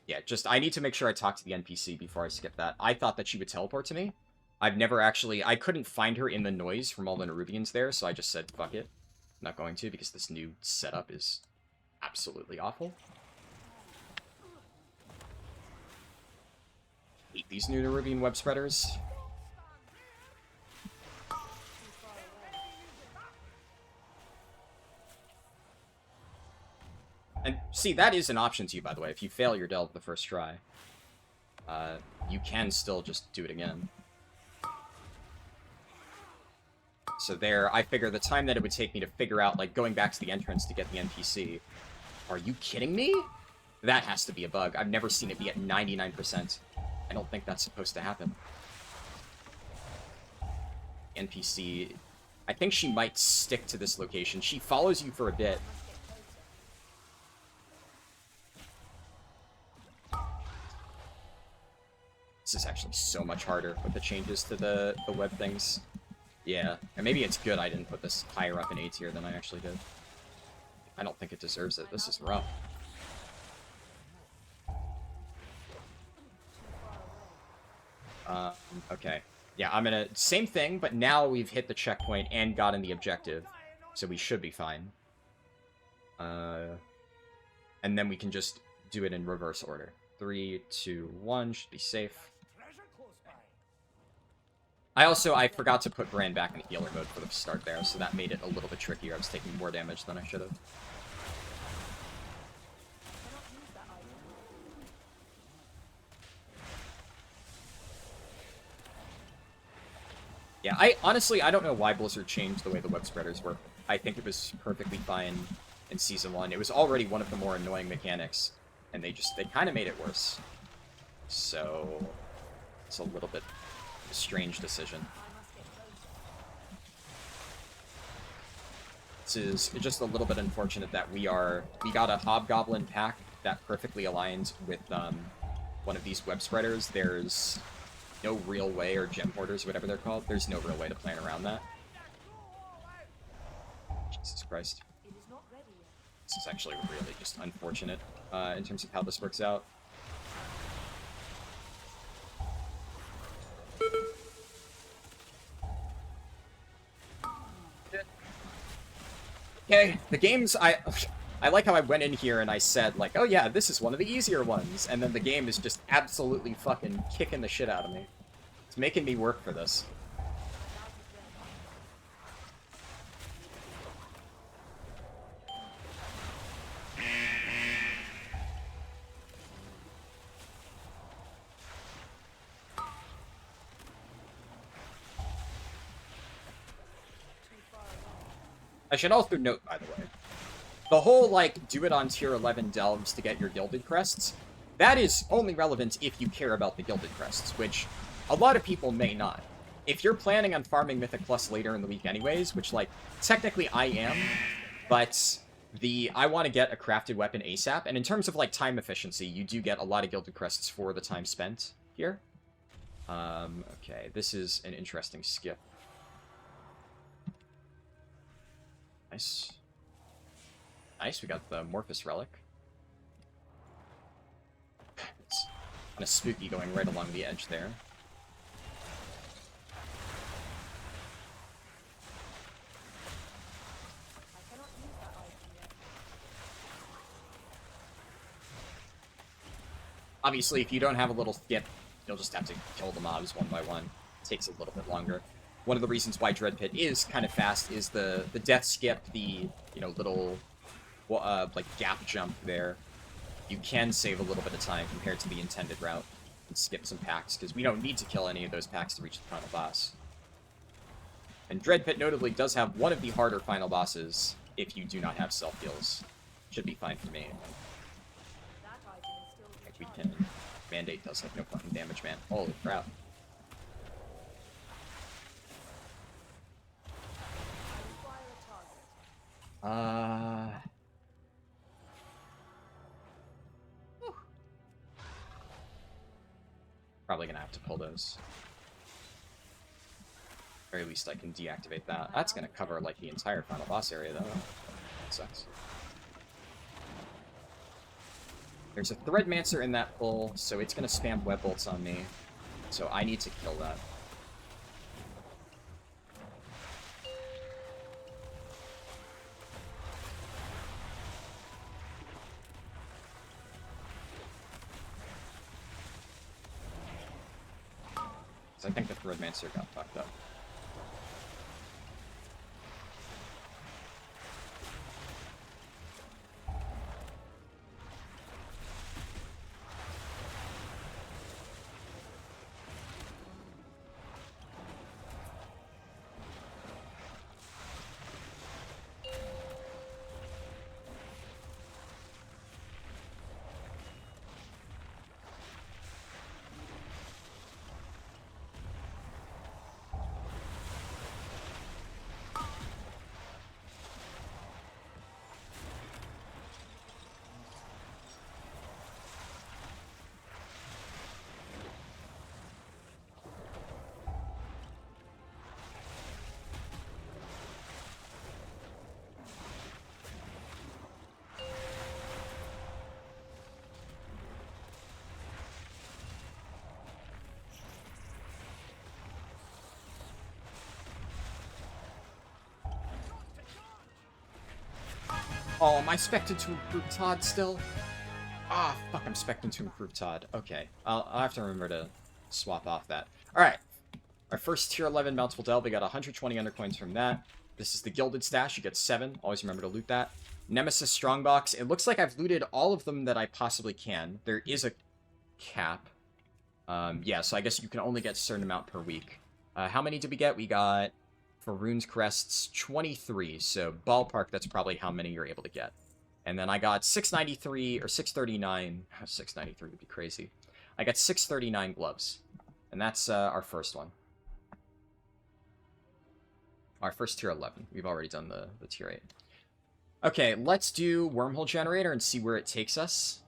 Yeah, just, I need to make sure I talk to the NPC before I skip that. I thought that she would teleport to me. I've never actually... I couldn't find her in the noise from all the Nerubians there, so I just said, fuck it. I'm not going to, because this new setup is absolutely awful. Hate these new Nerubian web spreaders. And see, that is an option to you, by the way. If you fail your delve the first try, you can still just do it again. So there, I figure the time that it would take me to figure out, like, going back to the entrance to get the NPC. Are you kidding me? That has to be a bug. I've never seen it be at 99%. I don't think that's supposed to happen. NPC... I think she might stick to this location. She follows you for a bit. This is actually so much harder with the changes to the web things. Yeah, and maybe it's good I didn't put this higher up in A tier than I actually did. I don't think it deserves it. This is rough. Okay. Yeah, I'm gonna... Same thing, but now we've hit the checkpoint and gotten the objective. So we should be fine. And then we can just do it in reverse order. 3, 2, 1, should be safe. I forgot to put Bran back in healer mode for the start there, so that made it a little bit trickier. I was taking more damage than I should have. Yeah, honestly, I don't know why Blizzard changed the way the web spreaders work. I think it was perfectly fine in Season 1. It was already one of the more annoying mechanics, and they kind of made it worse. So, it's a little bit of a strange decision. This is just a little bit unfortunate that we got a Hobgoblin pack that perfectly aligns with one of these web spreaders. There's no real way, or gem hoarders, whatever they're called, there's no real way to plan around that. Jesus Christ. This is actually really just unfortunate in terms of how this works out. Okay, the games, I like how I went in here and I said, like, oh yeah, this is one of the easier ones, and then the game is just absolutely fucking kicking the shit out of me. It's making me work for this. I should also note, by the way, the whole, like, do it on tier 11 delves to get your gilded crests, that is only relevant if you care about the gilded crests, which a lot of people may not. If you're planning on farming Mythic Plus later in the week anyways, which, like, technically I am, but I want to get a crafted weapon ASAP, and in terms of, like, time efficiency, you do get a lot of gilded crests for the time spent here. Okay, this is an interesting skip. Nice. Nice, we got the Morphous Relic. It's kind of spooky going right along the edge there. I cannot use that item yet. Obviously, if you don't have a little skip, you'll just have to kill the mobs one by one. It takes a little bit longer. One of the reasons why Dread Pit is kind of fast is the death skip, the, you know, little, like, gap jump there. You can save a little bit of time compared to the intended route and skip some packs, because we don't need to kill any of those packs to reach the final boss. And Dread Pit notably does have one of the harder final bosses if you do not have self-heals. Should be fine for me. That item is still Like, we can... Mandate does like no fucking damage, man. Holy crap. I require a target. Whew. Probably gonna have to pull those. Very least I can deactivate that. That's gonna cover like the entire final boss area though. That sucks. There's a Threadmancer in that pull, so it's gonna spam web bolts on me. So I need to kill that. So I think the Threadmancer got fucked up. Oh, am I spected to improve Todd still? Ah, fuck, I'm specting to improve Todd. Okay, I'll have to remember to swap off that. Alright, our first tier 11 Bountiful Delve, we got 120 undercoins from that. This is the Gilded Stash, you get 7. Always remember to loot that. Nemesis Strongbox, it looks like I've looted all of them that I possibly can. There is a cap. Yeah, so I guess you can only get a certain amount per week. How many did we get? We got... For Rune's Crests, 23, so ballpark, that's probably how many you're able to get. And then I got 693, or 639, 693 would be crazy. I got 639 gloves, and that's our first one. Our first tier 11. We've already done the tier 8. Okay, let's do Wormhole Generator and see where it takes us.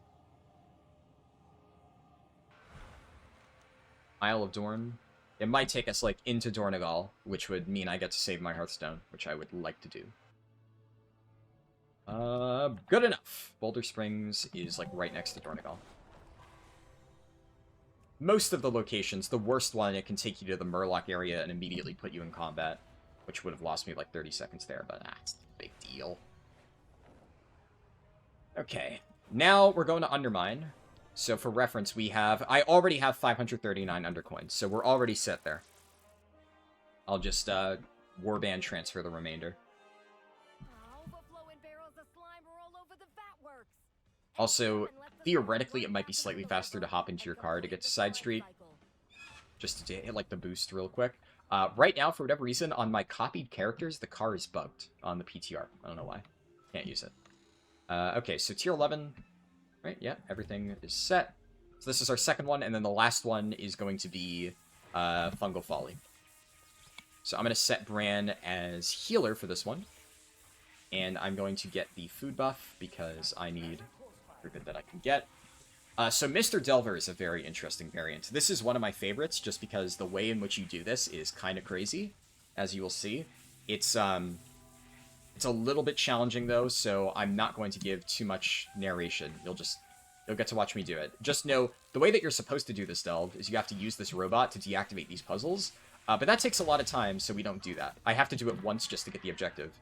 Isle of Dorn. It might take us, like, into Dornegal, which would mean I get to save my Hearthstone, which I would like to do. Good enough. Boulder Springs is, like, right next to Dornegal. Most of the locations, the worst one, it can take you to the Murloc area and immediately put you in combat, which would have lost me, like, 30 seconds there, but it's a big deal. Okay, now we're going to Undermine. So for reference, I already have 539 undercoins, so we're already set there. I'll just, warband transfer the remainder. Overflowing barrels of slime are all over the vat works. Also, theoretically, it might be slightly faster to hop into your car to get to Side Street. Just to hit, like, the boost real quick. Right now, for whatever reason, on my copied characters, the car is bugged on the PTR. I don't know why. Can't use it. Okay, so tier 11. Right, yeah, everything is set. So this is our second one, and then the last one is going to be Fungal Folly. So I'm going to set Bran as healer for this one. And I'm going to get the food buff because I need every bit that I can get. So Mr. Delver is a very interesting variant. This is one of my favorites just because the way in which you do this is kind of crazy, as you will see. It's a little bit challenging though, so I'm not going to give too much narration. You'll get to watch me do it. Just know, the way that you're supposed to do this delve is you have to use this robot to deactivate these puzzles, but that takes a lot of time, so we don't do that. I have to do it once just to get the objective.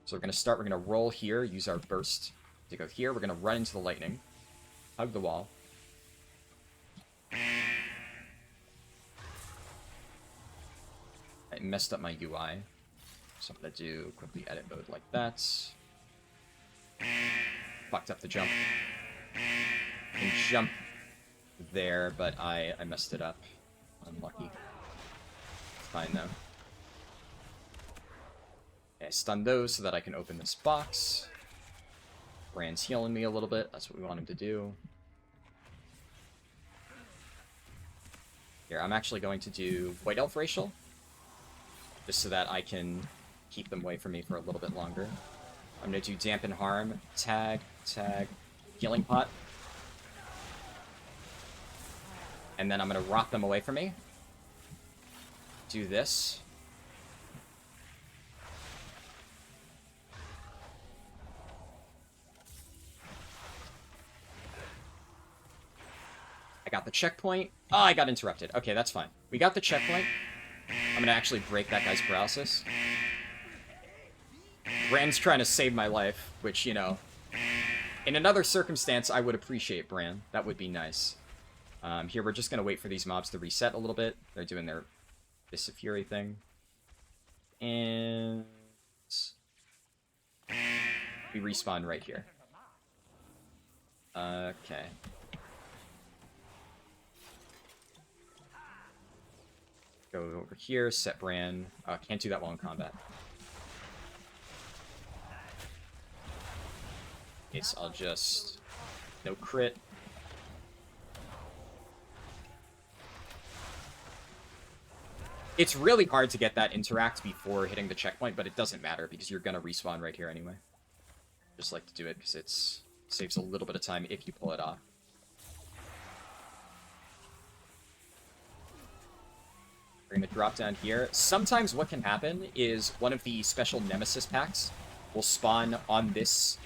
So we're going to roll here, use our burst to go here. We're going to run into the lightning, hug the wall. I messed up my UI, so I'm going to do quickly edit mode like that. Fucked up the jump. I can jump there, but I messed it up. Unlucky. It's fine, though. Okay, I stun those so that I can open this box. Bran's healing me a little bit. That's what we want him to do. Here, I'm actually going to do White Elf Racial. Just so that I can keep them away from me for a little bit longer. I'm going to do Dampen Harm, tag, Healing Pot. And then I'm going to rot them away from me. Do this. I got the checkpoint. Oh, I got interrupted. Okay, that's fine. We got the checkpoint. I'm going to actually break that guy's paralysis. Bran's trying to save my life, which, you know, in another circumstance, I would appreciate Bran. That would be nice. Here, we're just going to wait for these mobs to reset a little bit. They're doing their Fist of Fury thing. And we respawn right here. Okay. Go over here, set Bran. Can't do that while in combat. Okay, so I'll just... No crit. It's really hard to get that interact before hitting the checkpoint, but it doesn't matter because you're gonna respawn right here anyway. Just like to do it because it saves a little bit of time if you pull it off. We're going to drop down here. Sometimes what can happen is one of the special Nemesis packs will spawn on this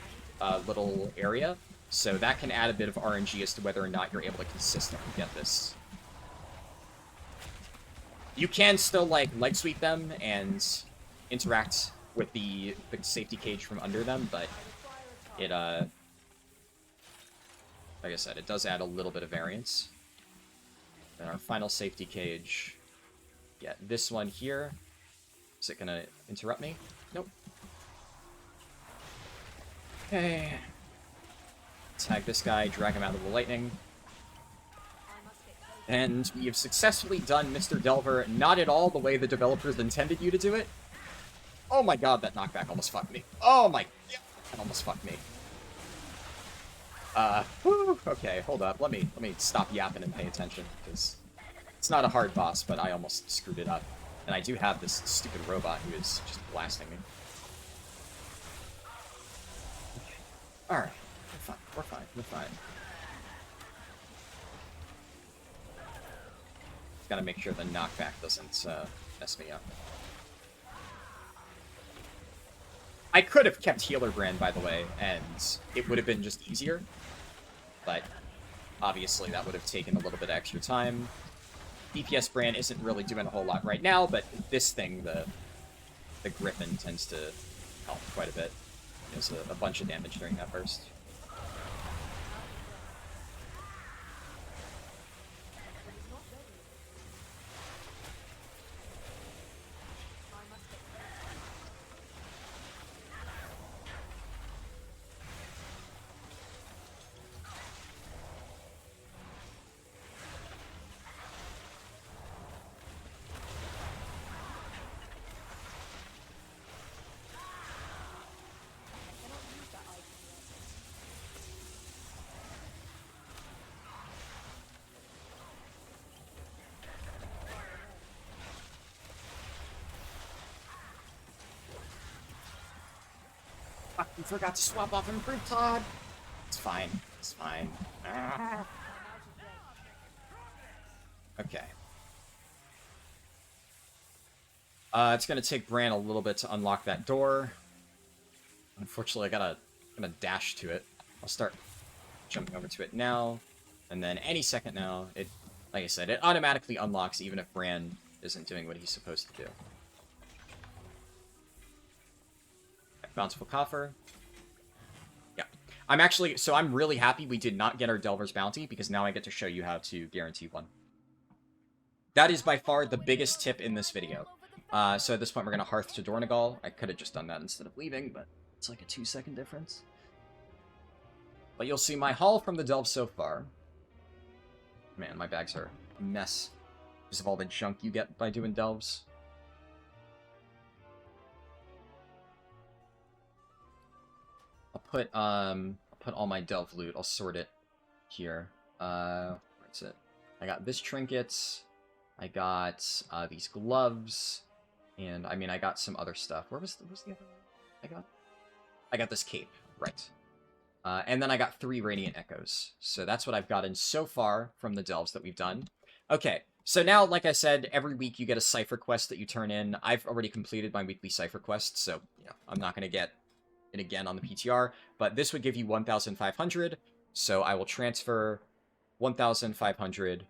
little area. So that can add a bit of RNG as to whether or not you're able to consistently get this. You can still, like, leg sweep them and interact with the safety cage from under them, but it, like I said, it does add a little bit of variance. Then our final safety cage... Yeah, this one here. Is it gonna interrupt me? Nope. Okay. Tag this guy, drag him out of the lightning. And we have successfully done Mr. Delver not at all the way the developers intended you to do it. Oh my god, that knockback almost fucked me. Oh my god, that almost fucked me. Whew, okay, hold up. Let me stop yapping and pay attention, because it's not a hard boss, but I almost screwed it up. And I do have this stupid robot who is just blasting me. Okay. Alright. We're fine. Just gotta make sure the knockback doesn't mess me up. I could have kept Healer Brand, by the way, and it would have been just easier. But obviously that would have taken a little bit of extra time. DPS Brand isn't really doing a whole lot right now, but this thing, the Griffin, tends to help quite a bit. Does a bunch of damage during that burst. You forgot to swap off Improved Todd. It's fine. It's fine. Ah. Okay. It's gonna take Bran a little bit to unlock that door. Unfortunately, I'm gonna dash to it. I'll start jumping over to it now, and then any second now, like I said, it automatically unlocks even if Bran isn't doing what he's supposed to do. Bountiful Coffer. Yeah. I'm really happy we did not get our Delver's Bounty, because now I get to show you how to guarantee one. That is by far the biggest tip in this video. So at this point, we're going to Hearth to Dornagal. I could have just done that instead of leaving, but it's like a 2-second difference. But you'll see my haul from the Delve so far. Man, my bags are a mess because of all the junk you get by doing Delves. I'll put all my Delve loot. I'll sort it here. Where's it? I got this trinket. I got these gloves, and I mean I got some other stuff. Where was the other one I got this cape, right? And then I got 3 Radiant Echoes. So that's what I've gotten so far from the Delves that we've done. Okay, so now, like I said, every week you get a Cypher quest that you turn in. I've already completed my weekly Cypher quest, so you know I'm not going to get it again on the PTR. But this would give you 1,500, so I will transfer 1,500.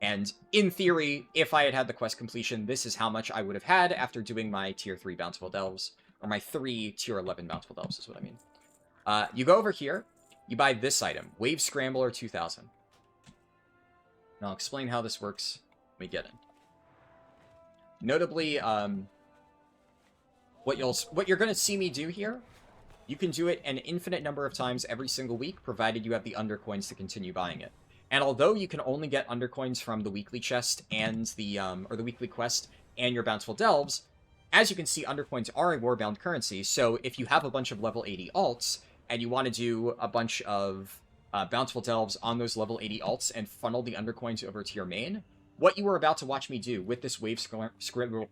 And in theory, if I had had the quest completion, this is how much I would have had after doing my Tier 3 Bountiful Delves. Or my 3 Tier 11 Bountiful Delves is what I mean. You go over here, you buy this item, Wave Scrambler 2000. And I'll explain how this works when we get in. Notably, what you're going to see me do here, you can do it an infinite number of times every single week, provided you have the Undercoins to continue buying it. And although you can only get Undercoins from the weekly chest and the weekly quest and your Bountiful Delves, as you can see, Undercoins are a warbound currency, so if you have a bunch of level 80 alts, and you want to do a bunch of Bountiful Delves on those level 80 alts and funnel the Undercoins over to your main, what you are about to watch me do with this Wave Scrambler...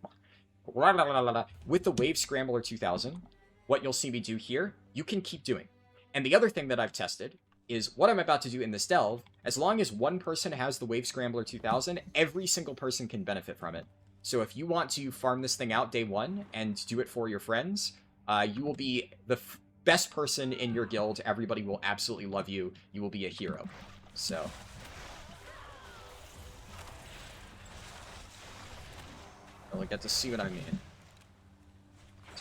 with the Wave Scrambler 2000, what you'll see me do here, you can keep doing. And the other thing that I've tested is what I'm about to do in this delve, as long as one person has the Wave Scrambler 2000, every single person can benefit from it. So if you want to farm this thing out day one and do it for your friends, you will be the best person in your guild. Everybody will absolutely love you. You will be a hero. So... you'll get to see what I mean.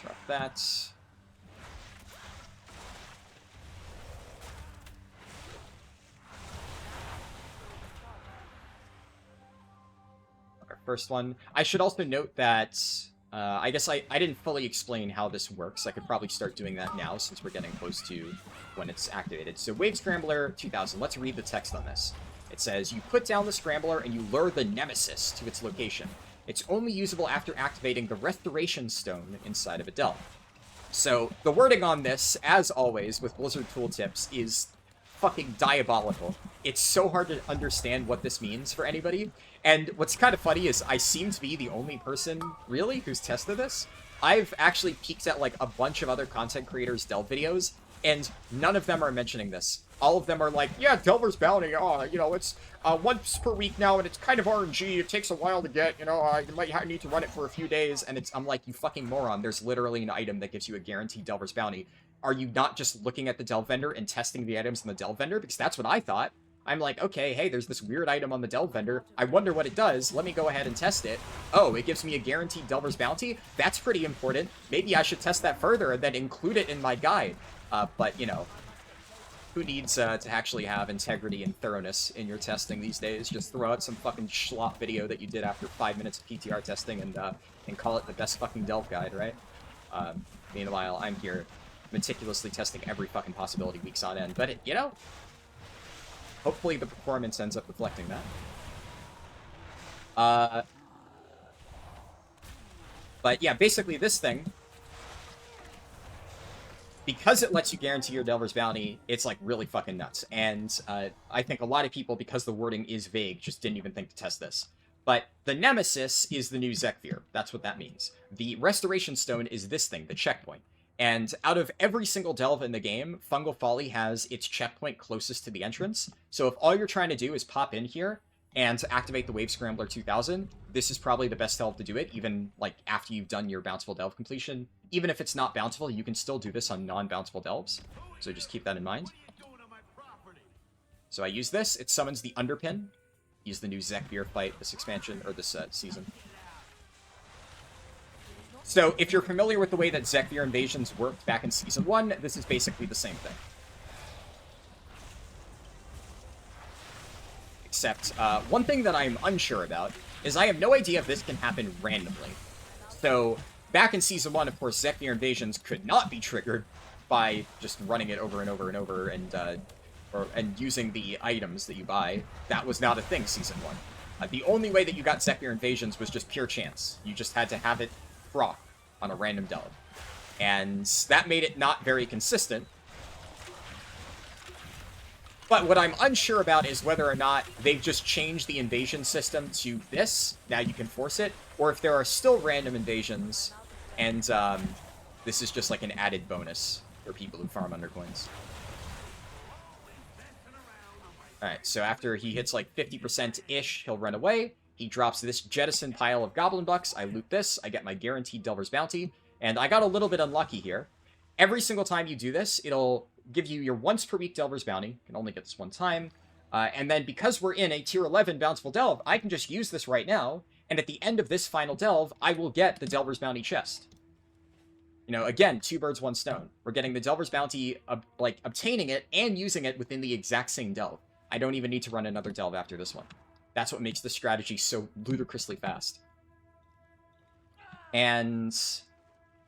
Drop that. First one. I should also note that, I guess I didn't fully explain how this works. I could probably start doing that now since we're getting close to when it's activated. So Wave Scrambler 2000, let's read the text on this. It says, you put down the Scrambler and you lure the Nemesis to its location. It's only usable after activating the Restoration Stone inside of a delve. So the wording on this, as always with Blizzard tooltips, is fucking diabolical. It's so hard to understand what this means for anybody. And what's kind of funny is I seem to be the only person, really, who's tested this. I've actually peeked at, like, a bunch of other content creators' Delve videos, and none of them are mentioning this. All of them are like, yeah, Delver's Bounty, you know, it's once per week now, and it's kind of RNG, it takes a while to get, you know, you might need to run it for a few days, and I'm like, you fucking moron, there's literally an item that gives you a guaranteed Delver's Bounty. Are you not just looking at the Delve vendor and testing the items in the Delve vendor? Because that's what I thought. I'm like, okay, hey, there's this weird item on the Delve vendor. I wonder what it does. Let me go ahead and test it. Oh, it gives me a guaranteed Delver's Bounty? That's pretty important. Maybe I should test that further and then include it in my guide. But, you know, who needs to actually have integrity and thoroughness in your testing these days? Just throw out some fucking schlop video that you did after 5 minutes of PTR testing and call it the best fucking Delve guide, right? Meanwhile, I'm here meticulously testing every fucking possibility weeks on end. But, you know, hopefully the performance ends up reflecting that. But yeah, basically this thing, because it lets you guarantee your Delver's Bounty, it's like really fucking nuts. And I think a lot of people, because the wording is vague, just didn't even think to test this. But the Nemesis is the new Zekvir. That's what that means. The Restoration Stone is this thing, the checkpoint. And out of every single delve in the game, Fungal Folly has its checkpoint closest to the entrance. So if all you're trying to do is pop in here and activate the Wave Scrambler 2000, this is probably the best delve to do it, even like after you've done your Bountiful Delve completion. Even if it's not bountiful, you can still do this on non-bountiful delves. So just keep that in mind. So I use this, it summons the Underpin. Use the new Zekbeer fight this expansion, or this season. So if you're familiar with the way that Zekbeer invasions worked back in Season 1, this is basically the same thing. Except, one thing that I'm unsure about is I have no idea if this can happen randomly. So, back in Season 1, of course, Zekbeer invasions could not be triggered by just running it over and over and over and using the items that you buy. That was not a thing, Season 1. The only way that you got Zekbeer invasions was just pure chance. You just had to have it proc on a random delve. And that made it not very consistent. But what I'm unsure about is whether or not they've just changed the invasion system to this, now you can force it, or if there are still random invasions, and this is just like an added bonus for people who farm undercoins. Alright, so after he hits like 50%-ish, he'll run away. He drops this jettison pile of Goblin Bucks. I loot this. I get my guaranteed Delver's Bounty. And I got a little bit unlucky here. Every single time you do this, it'll give you your once per week Delver's Bounty. You can only get this one time. And then because we're in a tier 11 Bountiful Delve, I can just use this right now. And at the end of this final delve, I will get the Delver's Bounty chest. You know, again, 2 birds, 1 stone. We're getting the Delver's Bounty, like, obtaining it and using it within the exact same delve. I don't even need to run another delve after this one. That's what makes the strategy so ludicrously fast. And,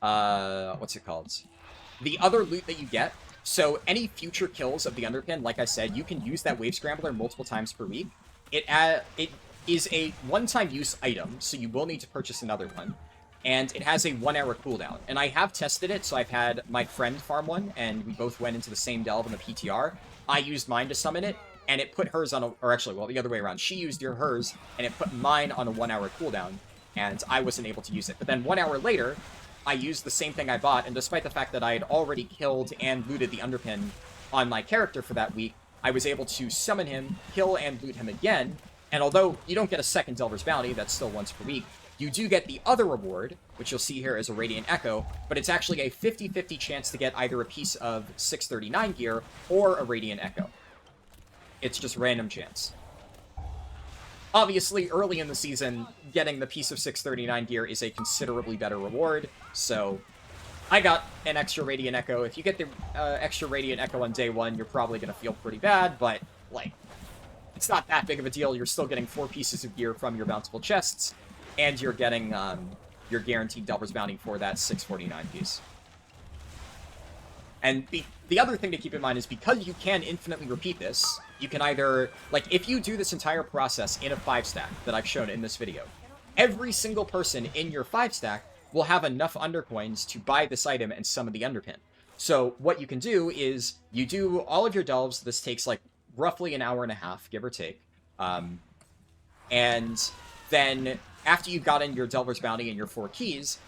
what's it called? The other loot that you get, so any future kills of the Underpin, like I said, you can use that Wave Scrambler multiple times per week. It is a one-time use item, so you will need to purchase another one. And it has a 1-hour cooldown. And I have tested it, so I've had my friend farm one, and we both went into the same delve in the PTR. I used mine to summon it, and it put hers on a, or actually, well, the other way around. She used hers, and it put mine on a 1-hour cooldown, and I wasn't able to use it. But then 1 hour later, I used the same thing I bought, and despite the fact that I had already killed and looted the Underpin on my character for that week, I was able to summon him, kill and loot him again, and although you don't get a second Delver's Bounty, that's still once per week, you do get the other reward, which you'll see here as a Radiant Echo, but it's actually a 50-50 chance to get either a piece of 639 gear or a Radiant Echo. It's just random chance. Obviously, early in the season, getting the piece of 639 gear is a considerably better reward, so I got an extra Radiant Echo. If you get the extra Radiant Echo on day 1, you're probably going to feel pretty bad, but, like, it's not that big of a deal. You're still getting 4 pieces of gear from your bountiful chests, and you're getting your guaranteed Delver's Bounty for that 649 piece. And the other thing to keep in mind is because you can infinitely repeat this, you can either, like, if you do this entire process in a 5-stack that I've shown in this video, every single person in your 5-stack will have enough undercoins to buy this item and summon the Underpin. So what you can do is you do all of your delves. This takes, like, roughly an hour and a half, give or take. And then after you've gotten your Delver's Bounty and your 4 keys,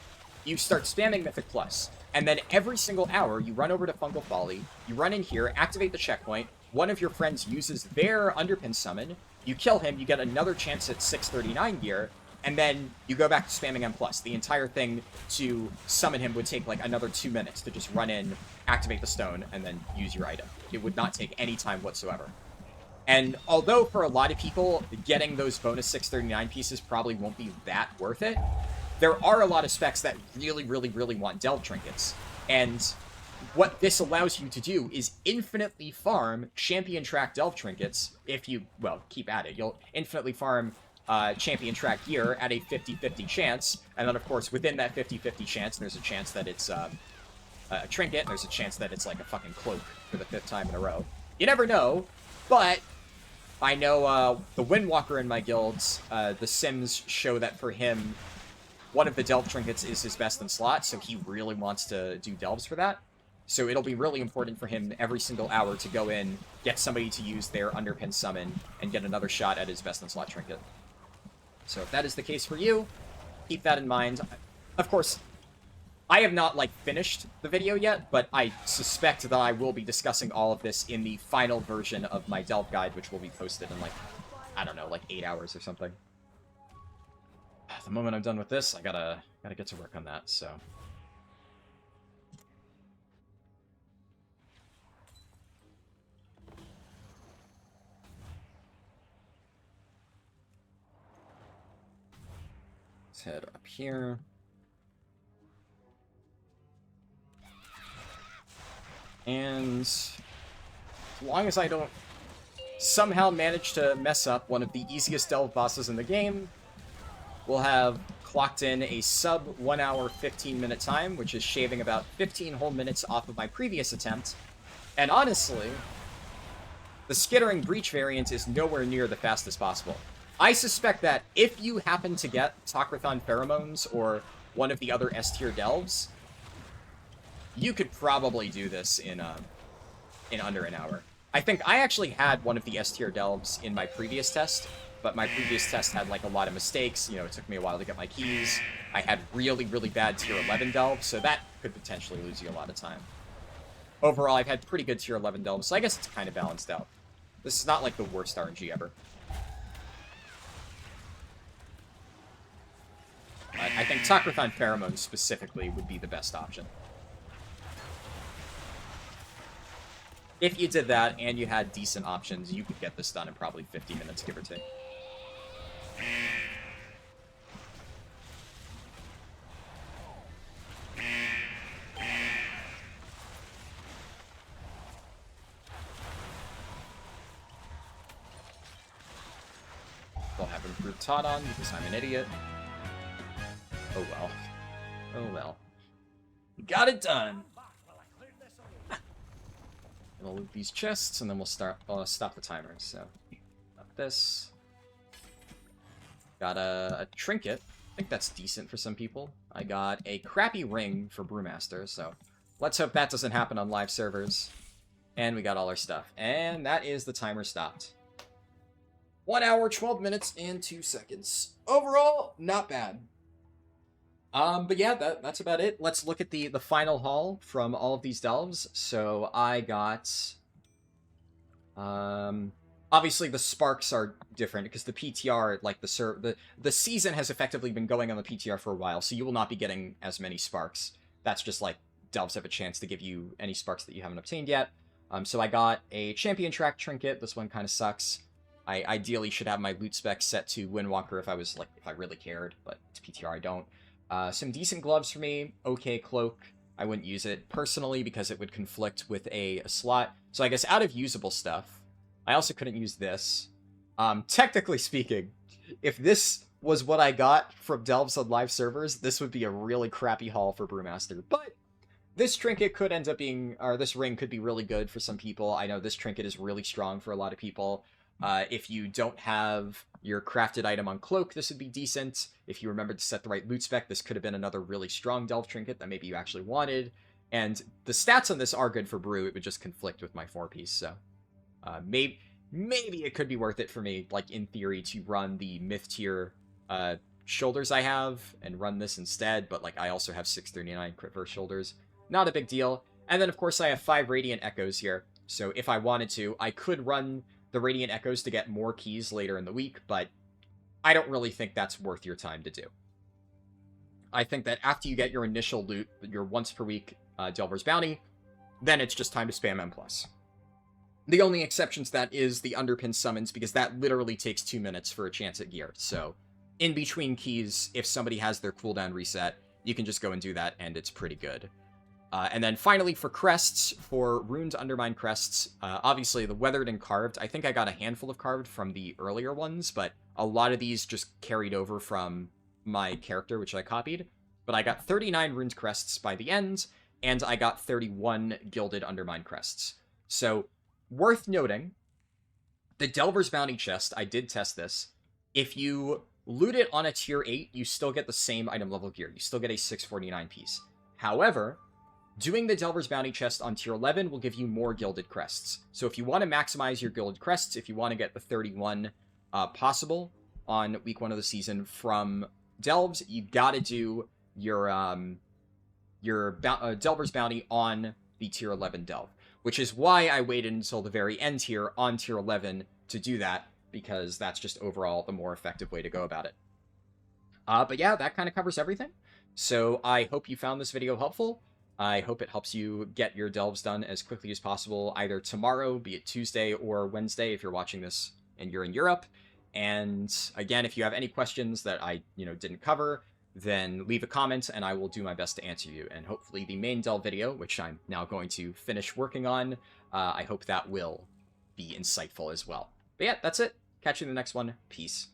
you start spamming Mythic Plus. And then every single hour, you run over to Fungal Folly, you run in here, activate the checkpoint, one of your friends uses their Underpin summon, you kill him, you get another chance at 639 gear, and then you go back to spamming M+. The entire thing to summon him would take like another 2 minutes to just run in, activate the stone, and then use your item. It would not take any time whatsoever. And although for a lot of people, getting those bonus 639 pieces probably won't be that worth it, there are a lot of specs that really, really, really want delve trinkets. And what this allows you to do is infinitely farm champion track delve trinkets if you, well, keep at it. You'll infinitely farm champion track gear at a 50-50 chance. And then, of course, within that 50-50 chance, there's a chance that it's a trinket. And there's a chance that it's like a fucking cloak for the 5th time in a row. You never know, but I know the Windwalker in my guilds, the Sims show that for him, one of the delve trinkets is his best in slot, so he really wants to do delves for that. So it'll be really important for him every single hour to go in, get somebody to use their Underpin summon, and get another shot at his best in slot trinket. So if that is the case for you, keep that in mind. Of course, I have not, like, finished the video yet, but I suspect that I will be discussing all of this in the final version of my Delve Guide, which will be posted in, like, I don't know, like 8 hours or something. The moment I'm done with this, I gotta get to work on that, so... Let's head up here. And as long as I don't somehow manage to mess up one of the easiest delve bosses in the game, we'll have clocked in a sub 1 hour 15-minute time, which is shaving about 15 whole minutes off of my previous attempt. And honestly, the Skittering Breach variant is nowhere near the fastest possible. I suspect that if you happen to get Tokrathon Pheromones or one of the other S-tier delves, you could probably do this in under an hour. I think I actually had one of the S-tier delves in my previous test, but my previous test had, like, a lot of mistakes. You know, it took me a while to get my keys. I had really, really bad tier 11 delves, so that could potentially lose you a lot of time. Overall, I've had pretty good tier 11 delves, so I guess it's kind of balanced out. This is not, like, the worst RNG ever. But I think Tokrathon Pheromones specifically would be the best option. If you did that and you had decent options, you could get this done in probably 50 minutes, give or take. I'll have improved Taunt because I'm an idiot. Oh well. Oh well. Got it done! We'll loot these chests, and then we'll stop the timer. So, got this. Got a trinket. I think that's decent for some people. I got a crappy ring for Brewmaster, so let's hope that doesn't happen on live servers. And we got all our stuff. And that is the timer stopped. 1 hour, 12 minutes, and 2 seconds. Overall, not bad. But yeah, that's about it. Let's look at the final haul from all of these delves. So I got, obviously the sparks are different because the PTR, like the season has effectively been going on the PTR for a while, so you will not be getting as many sparks. That's just like delves have a chance to give you any sparks that you haven't obtained yet. So I got a champion track trinket. This one kind of sucks. I ideally should have my loot spec set to Windwalker if I really cared, but it's PTR, I don't. Some decent gloves for me. Okay, cloak. I wouldn't use it personally because it would conflict with a slot. So I guess out of usable stuff, I also couldn't use this. Technically speaking, if this was what I got from delves on live servers, this would be a really crappy haul for Brewmaster. But this trinket could end up being, or this ring could be really good for some people. I know this trinket is really strong for a lot of people. If you don't have your crafted item on cloak, this would be decent. If you remembered to set the right loot spec, this could have been another really strong delve trinket that maybe you actually wanted. And the stats on this are good for brew. It would just conflict with my 4-piece, so maybe it could be worth it for me, like in theory, to run the myth tier shoulders I have and run this instead. But like I also have 639 crit verse shoulders, not a big deal. And then of course I have 5 radiant echoes here. So if I wanted to, I could run the Radiant Echoes to get more keys later in the week, but I don't really think that's worth your time to do. I think that after you get your initial loot, your once per week Delver's Bounty, then it's just time to spam M+. The only exception to that is the Underpin summons, because that literally takes 2 minutes for a chance at gear. So in between keys, if somebody has their cooldown reset, you can just go and do that, and it's pretty good. And then finally, for crests, for Runes Undermine crests, obviously the Weathered and Carved, I think I got a handful of Carved from the earlier ones, but a lot of these just carried over from my character, which I copied. But I got 39 Runes crests by the end, and I got 31 Gilded Undermine crests. So, worth noting, the Delver's Bounty chest, I did test this. If you loot it on a tier 8, you still get the same item level gear. You still get a 649 piece. However, doing the Delver's Bounty chest on tier 11 will give you more Gilded Crests. So if you want to maximize your Gilded Crests, if you want to get the 31 possible on week 1 of the season from Delves, you gotta do your your Delver's Bounty on the Tier 11 Delve, which is why I waited until the very end here on Tier 11 to do that, because that's just overall the more effective way to go about it. But yeah, that kind of covers everything. So I hope you found this video helpful. I hope it helps you get your delves done as quickly as possible, either tomorrow, be it Tuesday, or Wednesday if you're watching this and you're in Europe. And again, if you have any questions that I didn't cover, then leave a comment and I will do my best to answer you. And hopefully the main delve video, which I'm now going to finish working on, I hope that will be insightful as well. But yeah, that's it. Catch you in the next one. Peace.